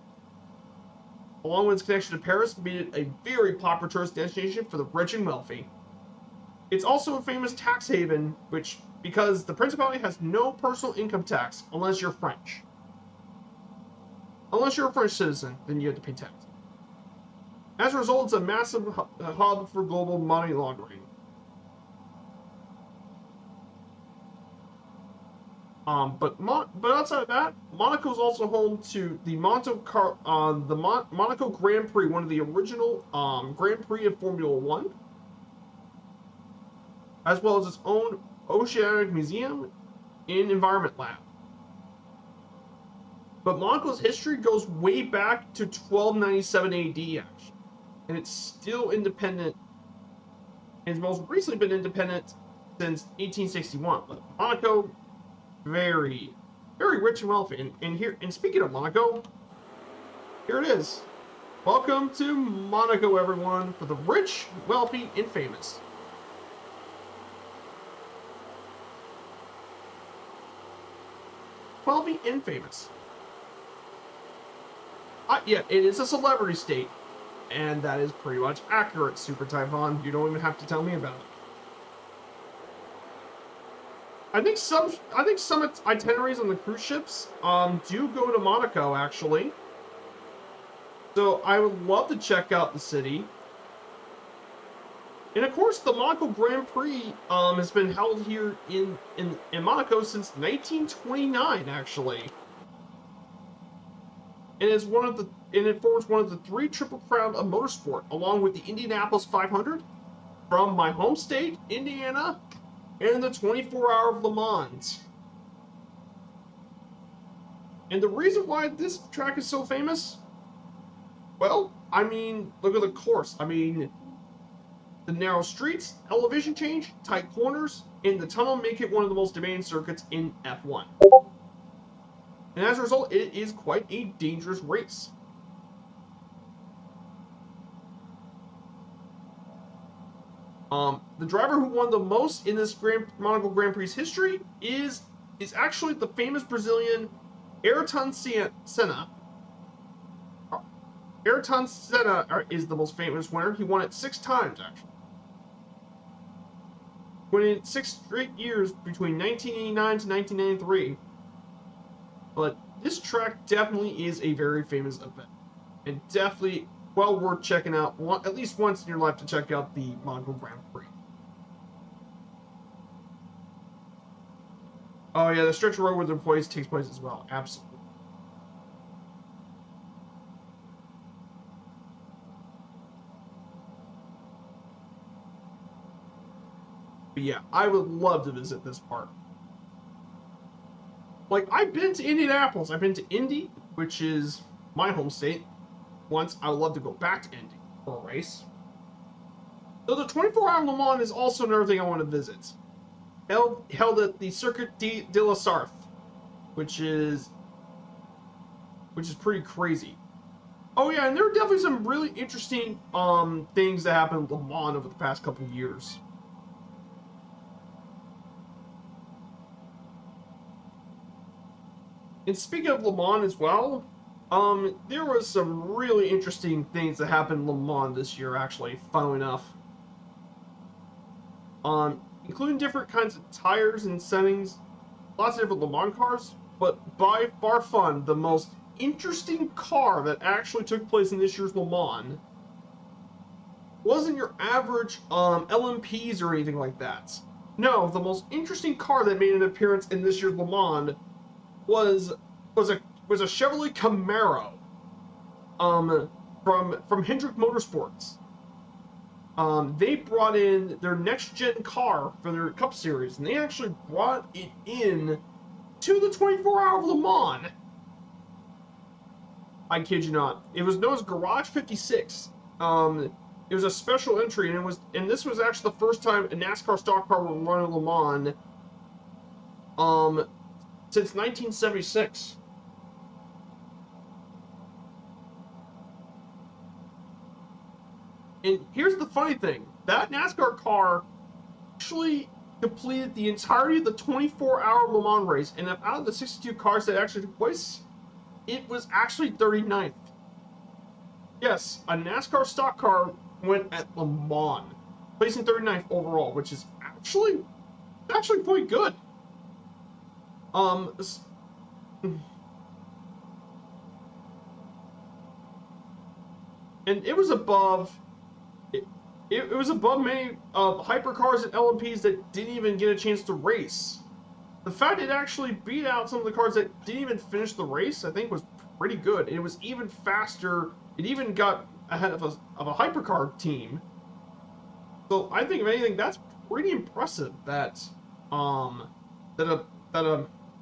Along with its connection to Paris, made it a very popular tourist destination for the rich and wealthy. It's also a famous tax haven, because the principality has no personal income tax unless you're French. Unless you're a French citizen, then you have to pay tax. As a result, it's a massive hub for global money laundering. But outside of that, Monaco is also home to the Monaco Grand Prix, one of the original Grand Prix of Formula One, as well as its own Oceanic Museum and Environment Lab. But Monaco's history goes way back to 1297 AD, actually, and it's still independent. And it's most recently been independent since 1861. But Monaco, very, very rich and wealthy. And speaking of Monaco, here it is. Welcome to Monaco, everyone, for the rich, wealthy, and famous. Wealthy and famous. Yeah, it is a celebrity state, and that is pretty much accurate, Super Typhon. You don't even have to tell me about it. I think some itineraries on the cruise ships do go to Monaco, actually. So I would love to check out the city. And of course, the Monaco Grand Prix has been held here in Monaco since 1929, actually. And is one of the it forms one of the 3 Triple Crown of motorsport, along with the Indianapolis 500 from my home state, Indiana, and the 24 Hour of Le Mans. And the reason why this track is so famous, well, I mean, look at the course. I mean, the narrow streets, elevation change, tight corners, and the tunnel make it one of the most demanding circuits in F1. And as a result, it is quite a dangerous race. The driver who won the most in this Monaco Grand Prix history is actually the famous Brazilian Ayrton Senna. Ayrton Senna is the most famous winner. He won it 6 times, actually. Winning 6 straight years between 1989 to 1993. But this track definitely is a very famous event. And definitely well worth checking out at least once in your life to check out the Monaco Grand Prix. Oh yeah, the stretch of road where the employees takes place as well. Absolutely. But yeah, I would love to visit this park. Like, I've been to Indianapolis. I've been to Indy, which is my home state. Once, I would love to go back to Indy for a race. So the 24-hour Le Mans is also another thing I want to visit. Held at the Circuit de la Sarthe, which is pretty crazy. Oh yeah, and there are definitely some really interesting things that happened in Le Mans over the past couple of years. And speaking of Le Mans as well, there was some really interesting things that happened in Le Mans this year, actually, funnily enough. Including different kinds of tires and settings, lots of different Le Mans cars, but by far fun, the most interesting car that actually took place in this year's Le Mans wasn't your average LMPs or anything like that. No, the most interesting car that made an appearance in this year's Le Mans was a Chevrolet Camaro from Hendrick Motorsports. They brought in their next gen car for their Cup Series, and they actually brought it in to the 24-hour of Le Mans. I kid you not. It was known as Garage 56. It was a special entry, and this was actually the first time a NASCAR stock car would run in Le Mans since 1976. And here's the funny thing. That NASCAR car actually completed the entirety of the 24-hour Le Mans race, and out of the 62 cars that actually took place, it was actually 39th. Yes, a NASCAR stock car went at Le Mans, placing 39th overall, which is actually quite good. And it was above many hypercars and LMPs that didn't even get a chance to race. The fact it actually beat out some of the cars that didn't even finish the race, I think, was pretty good. It was even faster. It even got ahead of a hypercar team. So I think, if anything, that's pretty impressive that a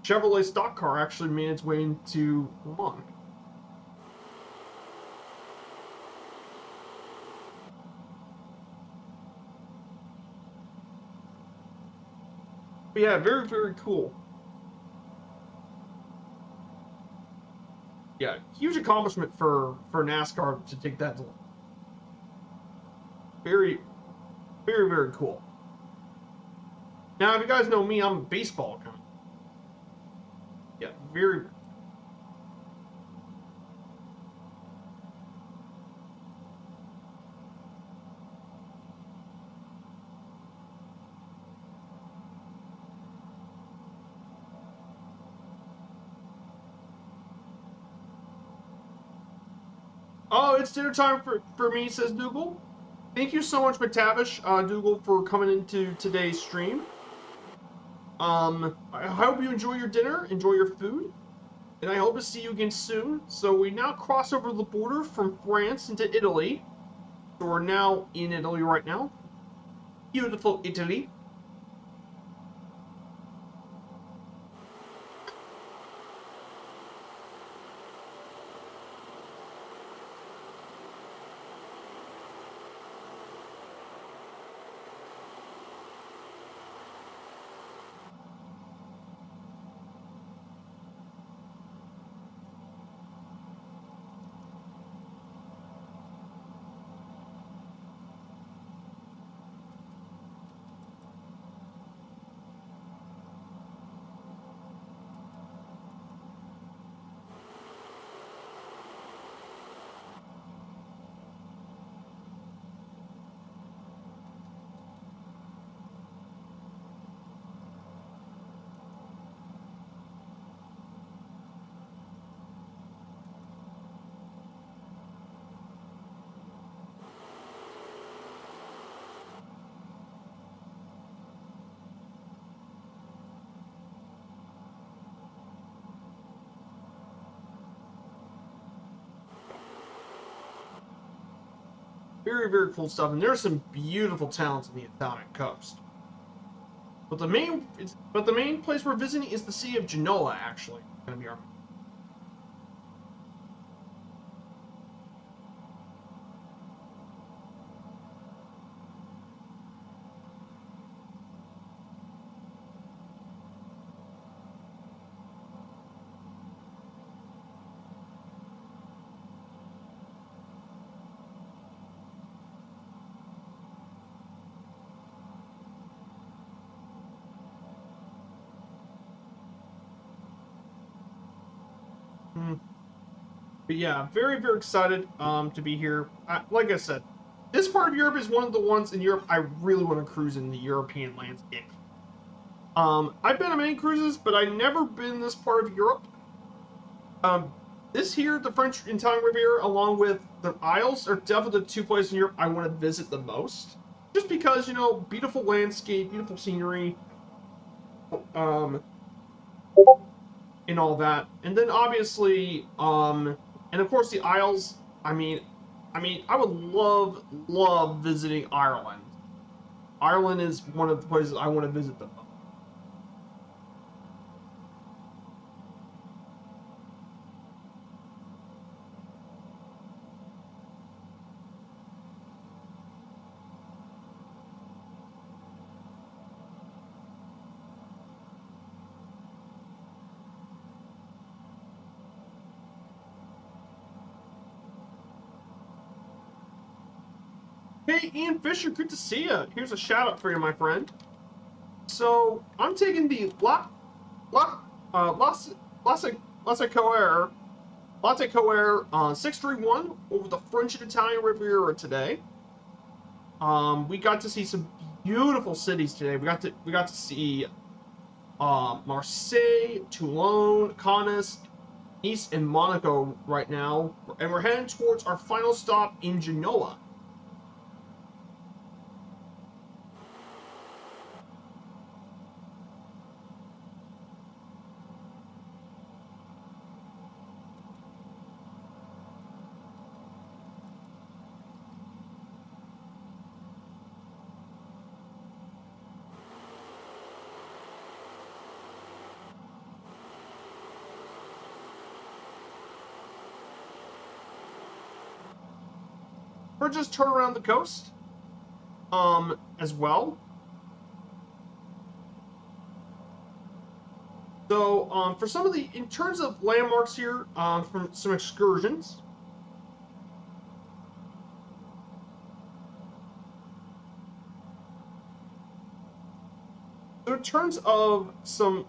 Chevrolet stock car actually made its way into Le Mans. But yeah, very, very cool. Yeah, huge accomplishment for NASCAR to take that. Very, very, very cool. Now, if you guys know me, I'm a baseball guy. Yeah, very. Oh, it's dinner time for me, says Dougal. Thank you so much, McTavish, Dougal, for coming into today's stream. I hope you enjoy your dinner, enjoy your food. and I hope to see you again soon. So we now cross over the border from France into Italy. So we're now in Italy right now. Beautiful Italy. Very, very cool stuff. And there's some beautiful towns on the Italian coast. But the main place we're visiting is the city of Genoa. Actually, going to be our. Hmm. But yeah, very, very excited to be here. Like I said, this part of Europe is one of the ones in Europe I really want to cruise in the European landscape. I've been on many cruises, but I never been this part of Europe. Um, this here, the French and Italian Riviera, along with the Isles, are definitely the two places in Europe I want to visit the most. Just because, beautiful landscape, beautiful scenery, um, and all that. And then obviously, and of course the Isles. I would love visiting Ireland. Ireland is one of the places I want to visit the most. Hey, Ian Fisher, good to see you. Here's a shout out for you, my friend. So I'm taking the La, Las, Lasse Coer, Latte Coer 631 over the French and Italian Riviera today. We got to see some beautiful cities today. We got to see Marseille, Toulon, Cannes, Nice, and Monaco right now, and we're heading towards our final stop in Genoa. Or just turn around the coast, as well. So, for some of the, in terms of landmarks here, from some excursions. So, in terms of some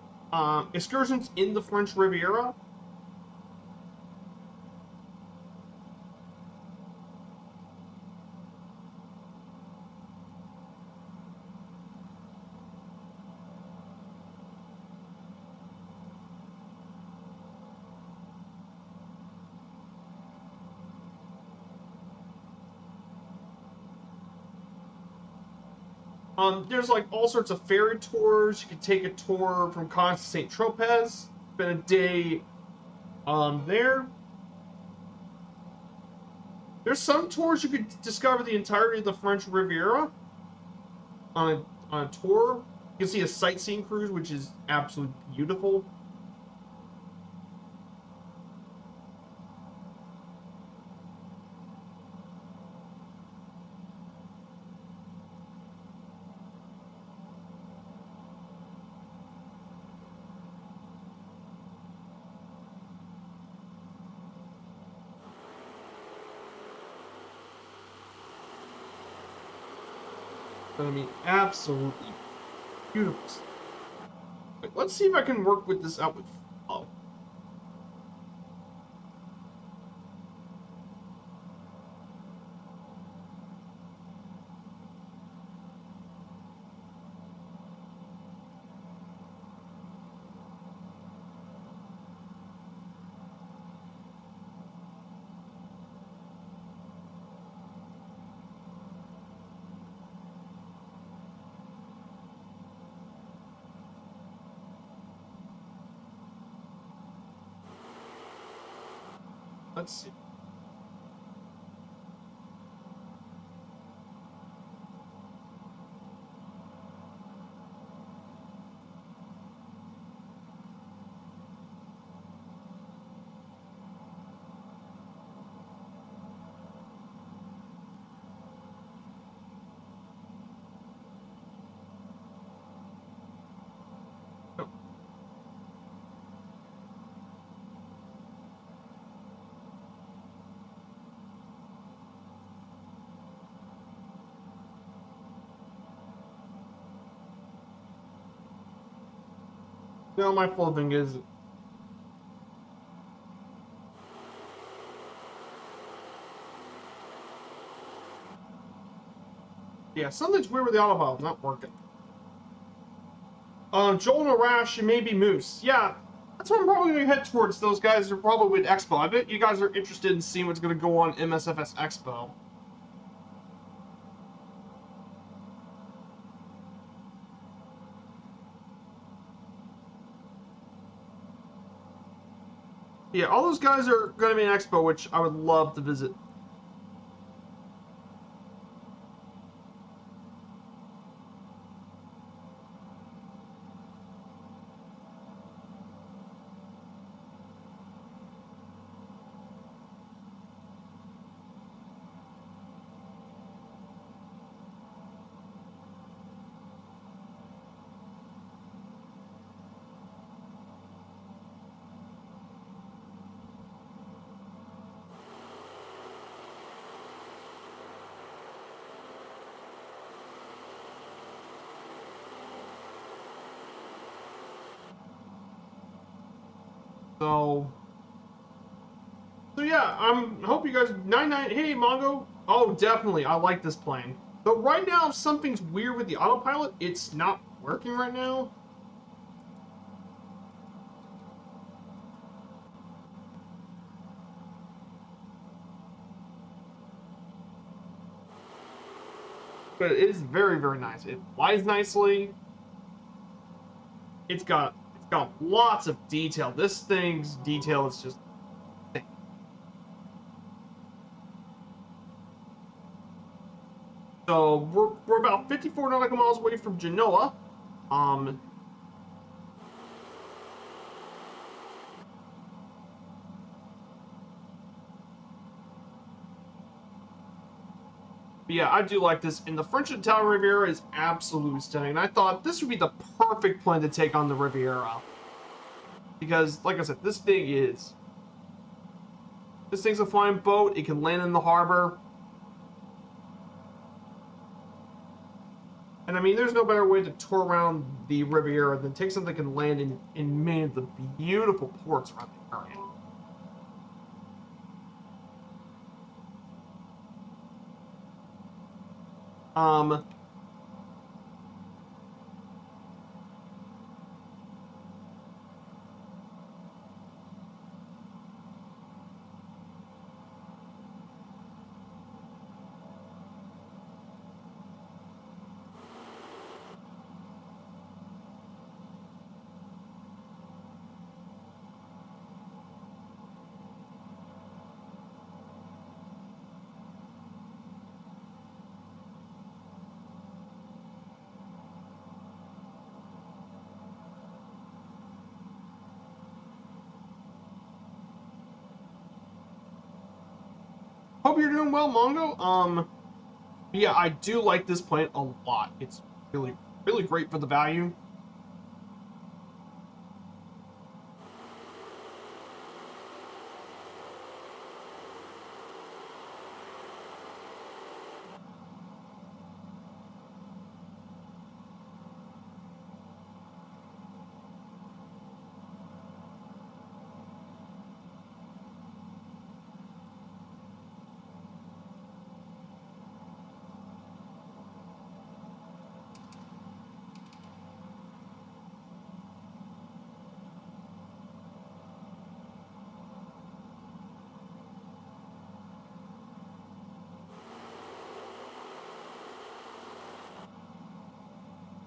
excursions in the French Riviera, there's like all sorts of ferry tours. You can take a tour from Cannes to Saint Tropez. Spend a day There, there's some tours you could discover the entirety of the French Riviera on a tour. You can see a sightseeing cruise, which is absolutely beautiful. I mean, absolutely beautiful. Wait, let's see if I can work with this out with flow. Let's see. No. No, my full thing is. Yeah, something's weird with the autopilot not working. Joel and Arash and maybe Moose. Yeah, that's what I'm probably going to head towards. Those guys are probably with Expo. I bet you guys are interested in seeing what's going to go on MSFS Expo. Yeah, all those guys are going to be in Expo, which I would love to visit. So, so yeah, hope you guys 99. Hey, Mongo. Oh, definitely, I like this plane. But right now, something's weird with the autopilot. It's not working right now. But it is very, very nice. It flies nicely. It's got lots of detail. This thing's detail is just. So we're about 54 nautical miles away from Genoa. Um, but yeah, I do like this. And the French and Italian Riviera is absolutely stunning. And I thought this would be the perfect plane to take on the Riviera. Because, like I said, this thing's a flying boat. It can land in the harbor. And I mean, there's no better way to tour around the Riviera than take something that can land in many of the beautiful ports around the area. Um, hope you're doing well, Mongo. Yeah, I do like this plant a lot. It's really, really great for the value.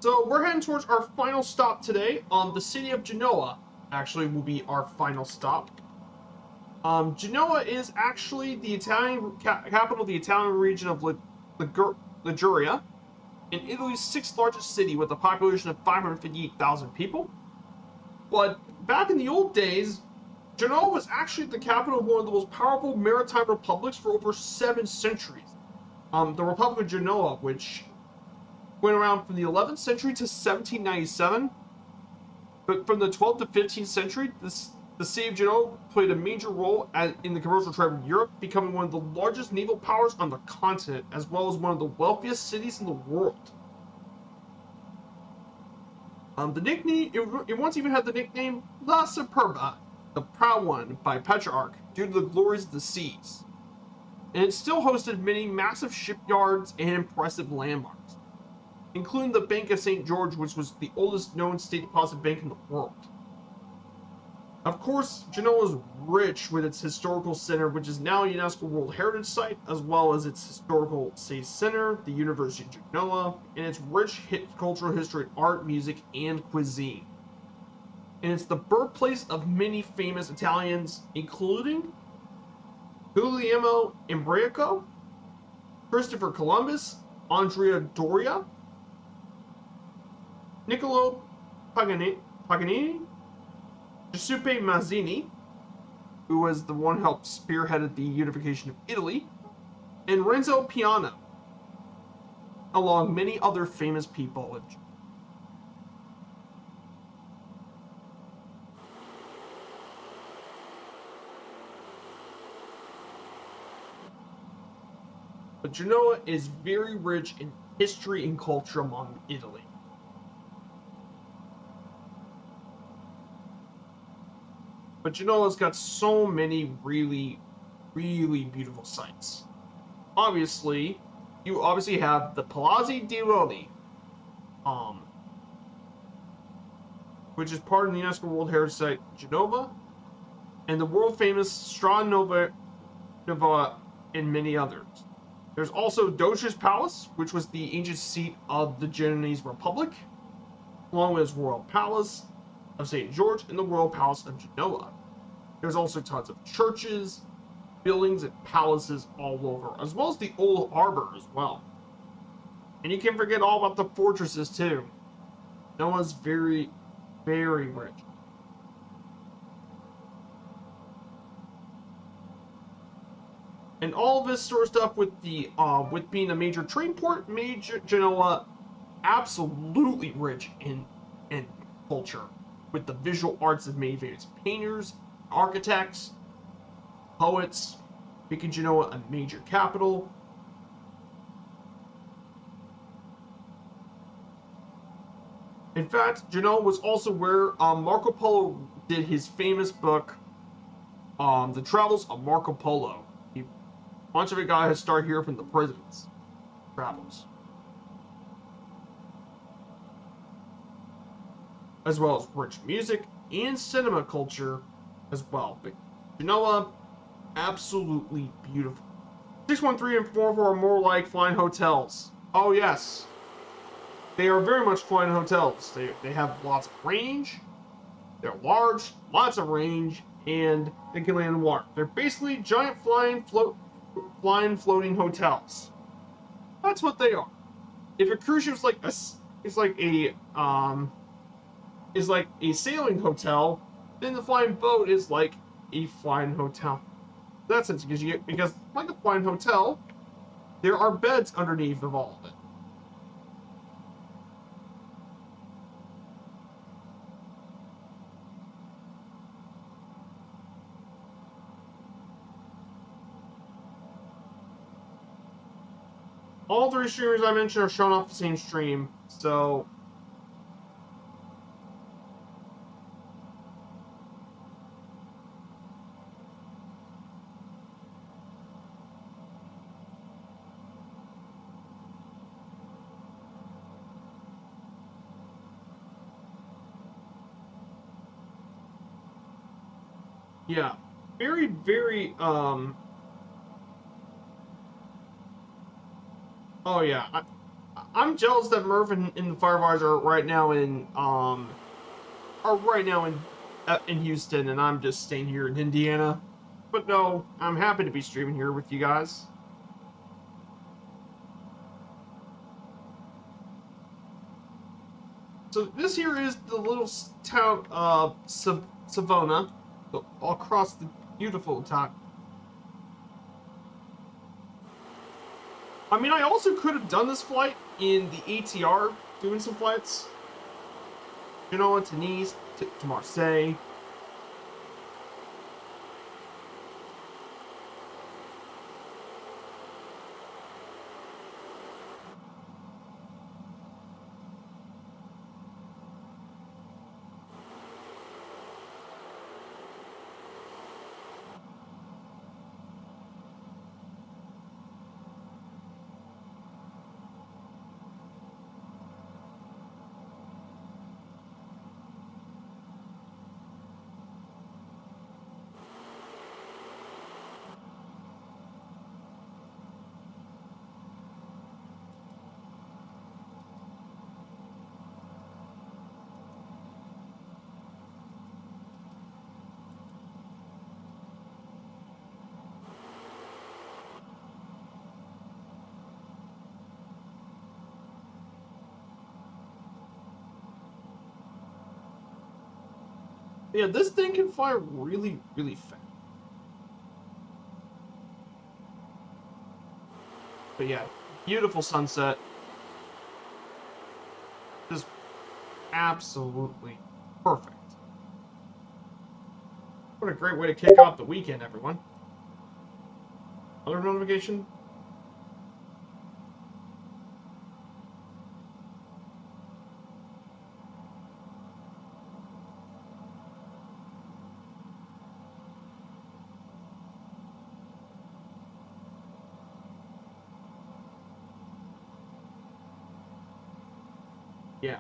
So we're heading towards our final stop today. The city of Genoa actually will be our final stop. Genoa is actually the Italian capital of the Italian region of Liguria, in Italy's sixth largest city with a population of 558,000 people. But back in the old days, Genoa was actually the capital of one of the most powerful maritime republics for over 7 centuries. The Republic of Genoa, which went around from the 11th century to 1797. But from the 12th to 15th century, the city of Genoa played a major role in the commercial trade of Europe, becoming one of the largest naval powers on the continent, as well as one of the wealthiest cities in the world. The nickname, it once even had the nickname La Superba, the Proud One, by Petrarch, due to the glories of the seas. And it still hosted many massive shipyards and impressive landmarks, including the Bank of St. George, which was the oldest known state deposit bank in the world. Of course, Genoa is rich with its historical center, which is now a UNESCO World Heritage Site, as well as its historical state center, the University of Genoa, and its rich cultural history, art, music, and cuisine. And it's the birthplace of many famous Italians, including Guglielmo Imbriaco, Christopher Columbus, Andrea Doria, Niccolo Paganini, Giuseppe Mazzini, who was the one who helped spearheaded the unification of Italy, and Renzo Piano, along many other famous people. But Genoa is very rich in history and culture among Italy. But Genoa's got so many really, really beautiful sites. Obviously, you have the Palazzi di Rodi, which is part of the UNESCO World Heritage Site Genova, and the world famous Strada Nova, and many others. There's also Doge's Palace, which was the ancient seat of the Genoese Republic, along with its Royal Palace of St. George and the Royal Palace of Genoa. There's also tons of churches, buildings, and palaces all over, as well as the old harbor as well. And you can't forget all about the fortresses too. Genoa's very, very rich. And all this sort of stuff with being a major trade port made Genoa absolutely rich in culture, with the visual arts of many famous painters, architects, poets, making Genoa a major capital. In fact, Genoa was also where Marco Polo did his famous book, The Travels of Marco Polo. Much of it got his start here from the president's travels, as well as rich music and cinema culture as well. But Genoa, absolutely beautiful. 613 and 44 are more like flying hotels. Oh yes, they are very much flying hotels. They have lots of range. They're large, lots of range, and they can land in water. They're basically giant flying floating hotels. That's what they are. If a cruise ship is like a sailing hotel, then the flying boat is like a flying hotel. That's sense, because like a fine hotel, there are beds underneath of all of it. All three streamers I mentioned are shown off the same stream, so yeah, very, very, oh yeah, I'm jealous that Murph and the Fireflies are right now in Houston, and I'm just staying here in Indiana. But no, I'm happy to be streaming here with you guys. So this here is the little town of Savona, across the beautiful town. I mean, I also could have done this flight in the ATR, doing some flights. Genoa to Nice to Marseille. Yeah, this thing can fly really, really fast. But yeah, beautiful sunset. Just absolutely perfect. What a great way to kick off the weekend, everyone. Other notification? Yeah.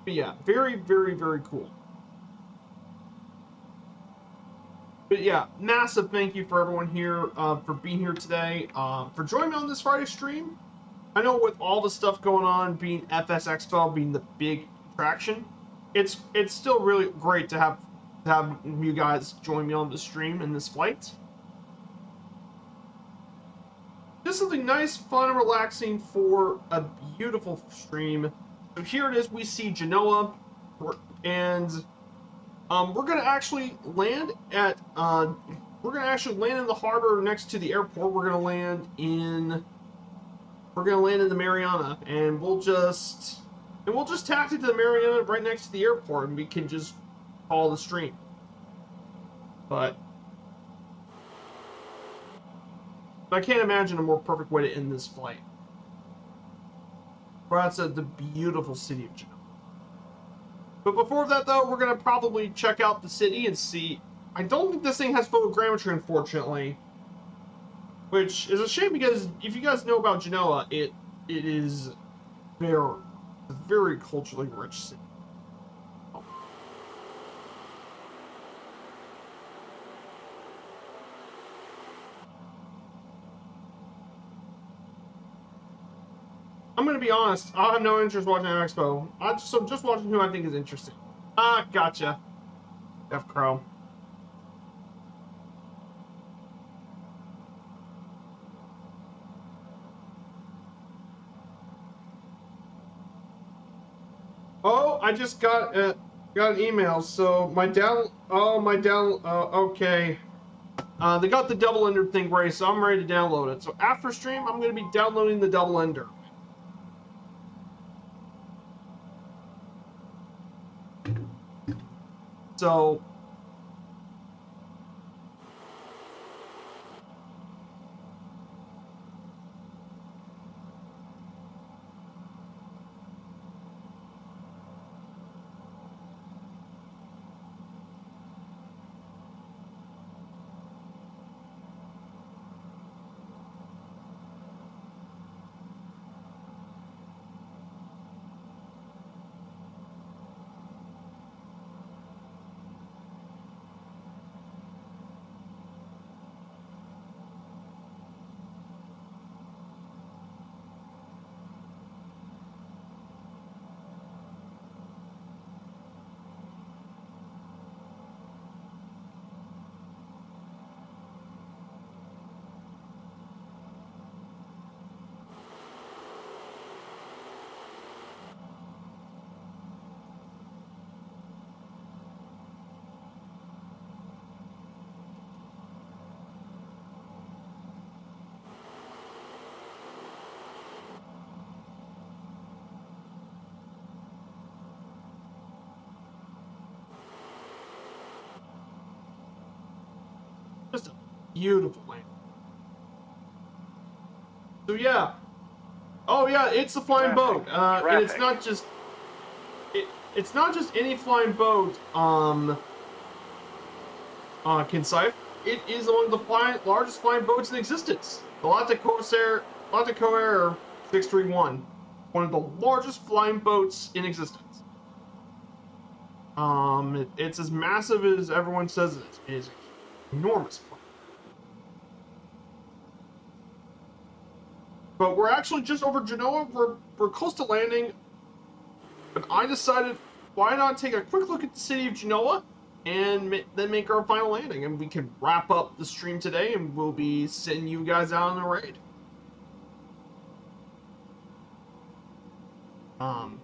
But yeah, very, very, very cool. But yeah, massive thank you for everyone here for being here today, for joining me on this Friday stream. I know with all the stuff going on, being FS Expo being the big attraction, it's still really great to have you guys join me on the stream in this flight. Just something nice, fun, and relaxing for a beautiful stream. So here it is. We see Genoa, and we're gonna actually land at in the harbor next to the airport. We're gonna land in the Mariana, and we'll just taxi to the Mariana right next to the airport, and we can just call the stream. But I can't imagine a more perfect way to end this flight. We're outside the beautiful city of Genoa. But before that, though, we're gonna probably check out the city and see. I don't think this thing has photogrammetry, unfortunately, which is a shame because if you guys know about Genoa, it is very very culturally rich city. I'm gonna be honest. I have no interest watching an expo. I'm just watching who I think is interesting. Ah, gotcha. F Crow. Oh, I just got an email. So okay. They got the double ender thing ready, so I'm ready to download it. So after stream, I'm gonna be downloading the double ender. So just a beautiful land. So yeah. Oh yeah, it's a flying boat. And it's not just it's not just any flying boat. Kinsife. It is one of the largest flying boats in existence. The Latte Corsair 631, one of the largest flying boats in existence. It's as massive as everyone says it is. It is an enormous plane. But we're actually just over Genoa. We're close to landing. But I decided, why not take a quick look at the city of Genoa and then make our final landing, and we can wrap up the stream today, and we'll be sending you guys out on the raid. Um,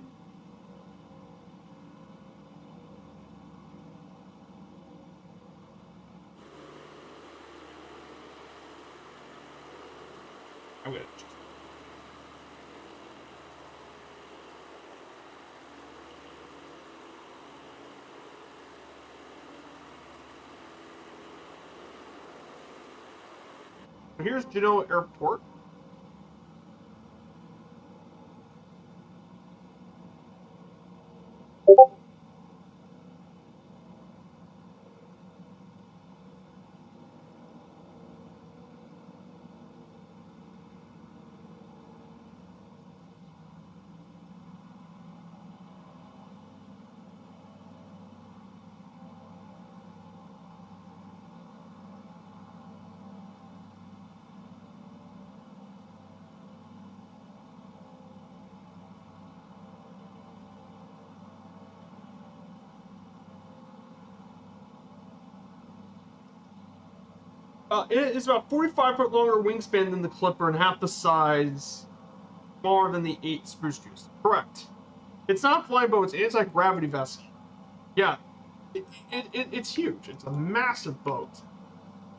I'm gonna. Here's Genoa Airport. It is about 45-foot longer wingspan than the Clipper and half the size, smaller than the 8 Spruce Goose. Correct. It's not a flying boat, it's an anti-gravity vessel. Yeah, it's huge. It's a massive boat.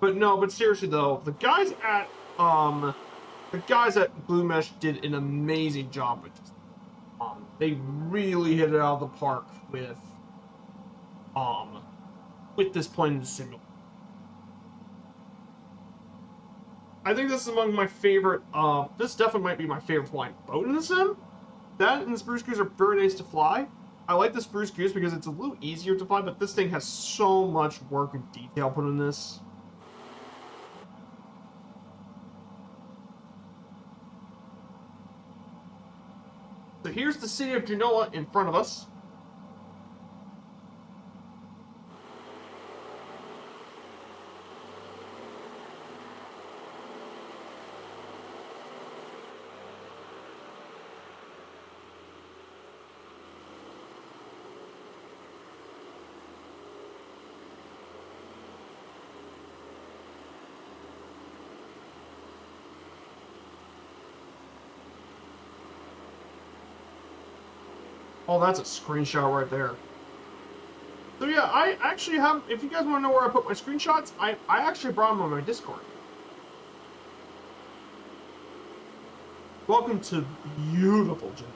But no, but seriously though, the guys at Blue Mesh did an amazing job with this. They really hit it out of the park um with this plane in the simulator. I think this is among my favorite. This definitely might be my favorite flying boat in the sim. That and the Spruce Goose are very nice to fly. I like the Spruce Goose because it's a little easier to fly, but this thing has so much work and detail put in this. So here's the city of Genoa in front of us. Oh, that's a screenshot right there. So yeah, I actually have, if you guys want to know where I put my screenshots, I actually brought them on my Discord. Welcome to beautiful Jim.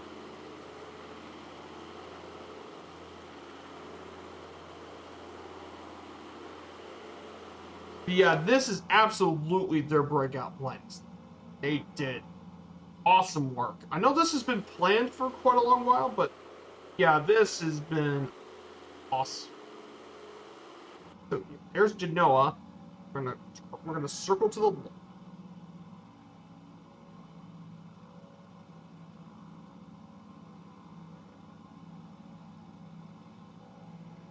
But yeah, this is absolutely their breakout lens. They did awesome work. I know this has been planned for quite a long while, but yeah, this has been awesome. So here's Genoa. We're gonna circle to the left.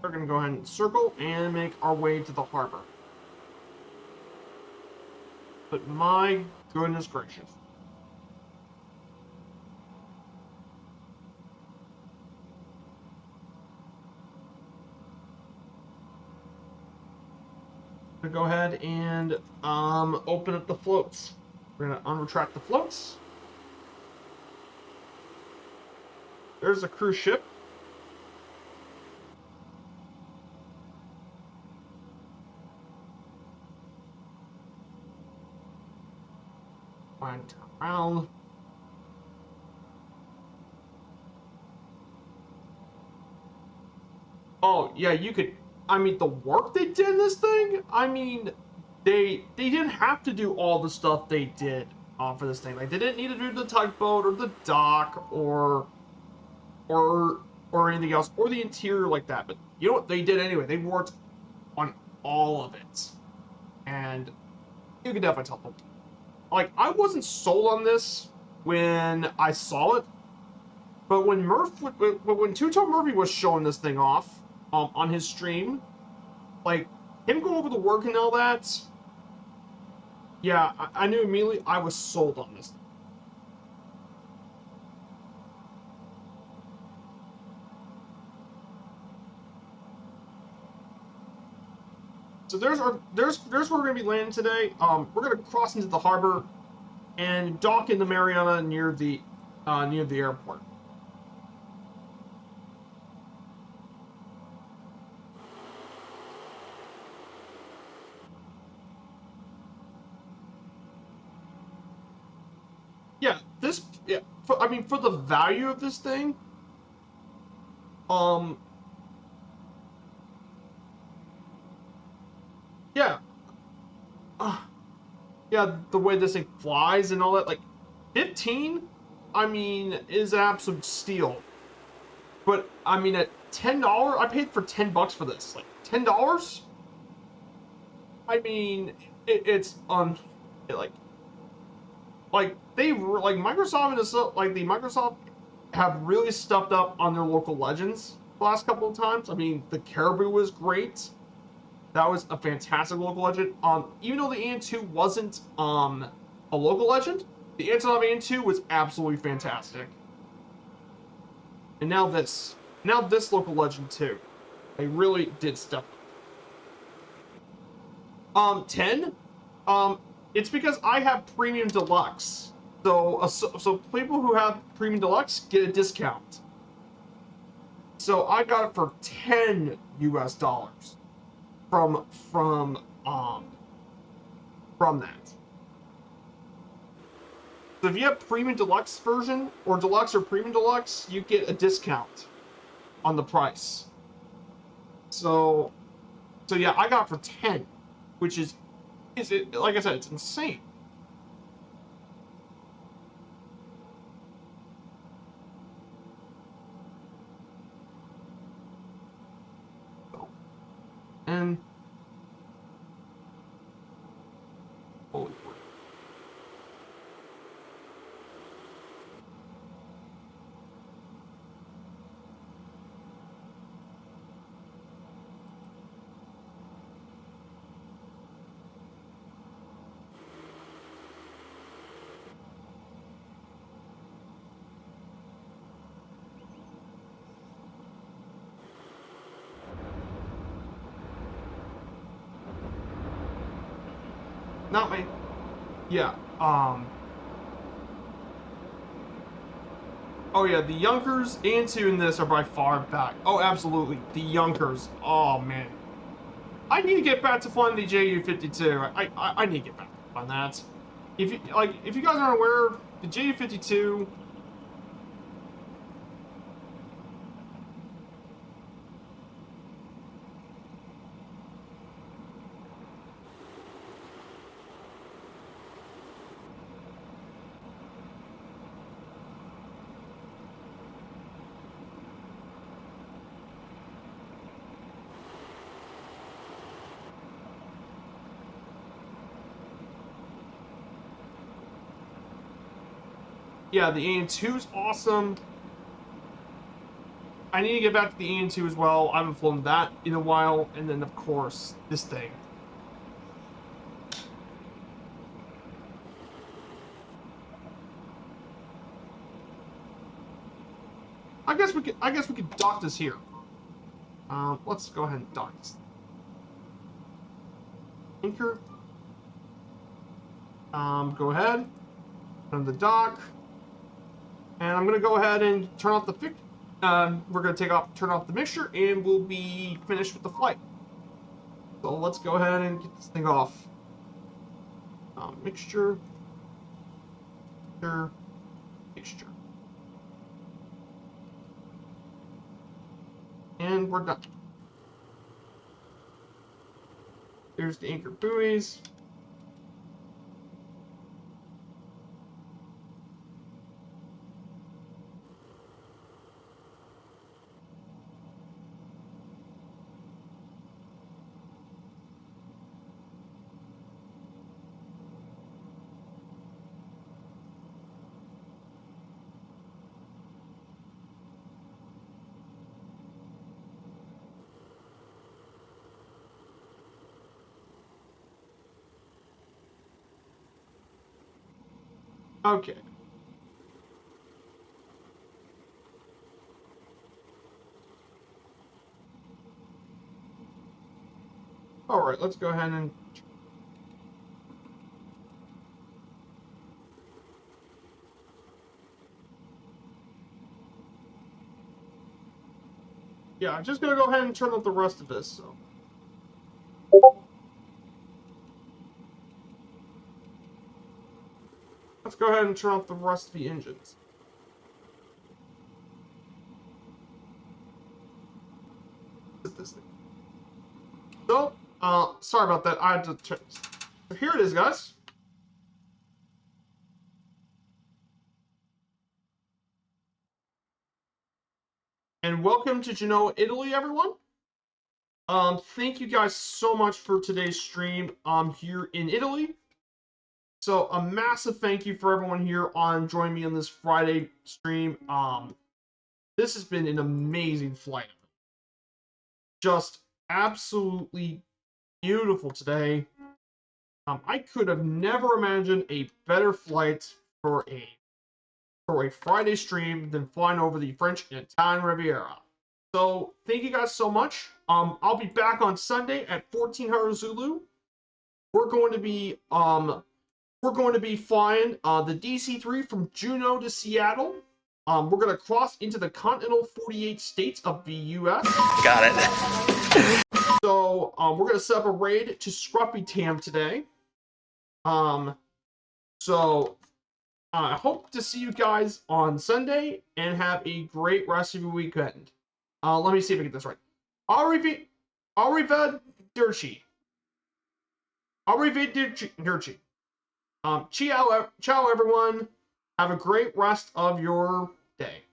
We're gonna go ahead and circle and make our way to the harbor. But my goodness gracious. I'm gonna go ahead and open up the floats. We're gonna unretract the floats. There's a cruise ship. Turn around. Oh yeah, you could. I mean, the work they did in this thing. I mean, they didn't have to do all the stuff they did for this thing. Like they didn't need to do the tugboat or the dock or or anything else or the interior like that. But you know what they did anyway? They worked on all of it, and you can definitely tell them. Like I wasn't sold on this when I saw it, but when Two Tone Murphy was showing this thing off on his stream, like him go over the work and all that, yeah, I knew immediately I was sold on this. So there's where we're gonna be landing today. We're gonna cross into the harbor and dock in the Mariana near the airport. Yeah, I mean, for the value of this thing, um, yeah, uh, yeah, the way this thing flies and all that, like, 15, I mean, is absolute steal. But I mean, at $10, I paid for $10 for this. Like $10, I mean, it's like Microsoft and the Microsoft have really stepped up on their local legends the last couple of times. I mean, the Caribou was great. That was a fantastic local legend. Even though the An 2 wasn't a local legend, the Antonov An 2 was absolutely fantastic. And now this local legend too. They really did step up. 10. Um, it's because I have Premium Deluxe. So people who have Premium Deluxe get a discount. So I got it for $10 from that. So if you have Premium Deluxe version or Deluxe or Premium Deluxe, you get a discount on the price. So yeah, I got it for 10, which is it, like I said, it's insane. And holy crap. Not me. Yeah. Oh yeah, the Junkers and 2 in this are by far back. Oh, absolutely. The Junkers. Oh man. I need to get back to flying the JU-52. I need to get back on that. If you guys aren't aware, the JU-52. Yeah, the AN-2's awesome. I need to get back to the AN-2 as well. I haven't flown that in a while. And then, of course, this thing. I guess we could dock this here. Let's go ahead and dock this. Anchor. Go ahead. On the dock. And I'm gonna go ahead and turn off the we're gonna turn off the mixture, and we'll be finished with the flight. So let's go ahead and get this thing off. Mixture. Mixture. And we're done. Here's the anchor buoys. Okay. All right, let's go ahead and. Yeah, I'm just gonna go ahead and turn off the rest of this. So. Let's go ahead and turn off the rest of the engines. This thing. So, sorry about that. I had to turn. So here it is, guys. And welcome to Genoa, Italy, everyone. Thank you guys so much for today's stream. Here in Italy. So a massive thank you for everyone here on joining me on this Friday stream. This has been an amazing flight. Just absolutely beautiful today. I could have never imagined a better flight for a Friday stream than flying over the French and Italian Riviera. So thank you guys so much. I'll be back on Sunday at 1400 Zulu. We're going to be flying the DC-3 from Juneau to Seattle. We're going to cross into the continental 48 states of the U.S. Got it. So we're going to set up a raid to Scruffy Tam today. So I hope to see you guys on Sunday and have a great rest of your weekend. Let me see if I get this right. Arrivederci. Arrivederci. Ciao everyone. Have a great rest of your day.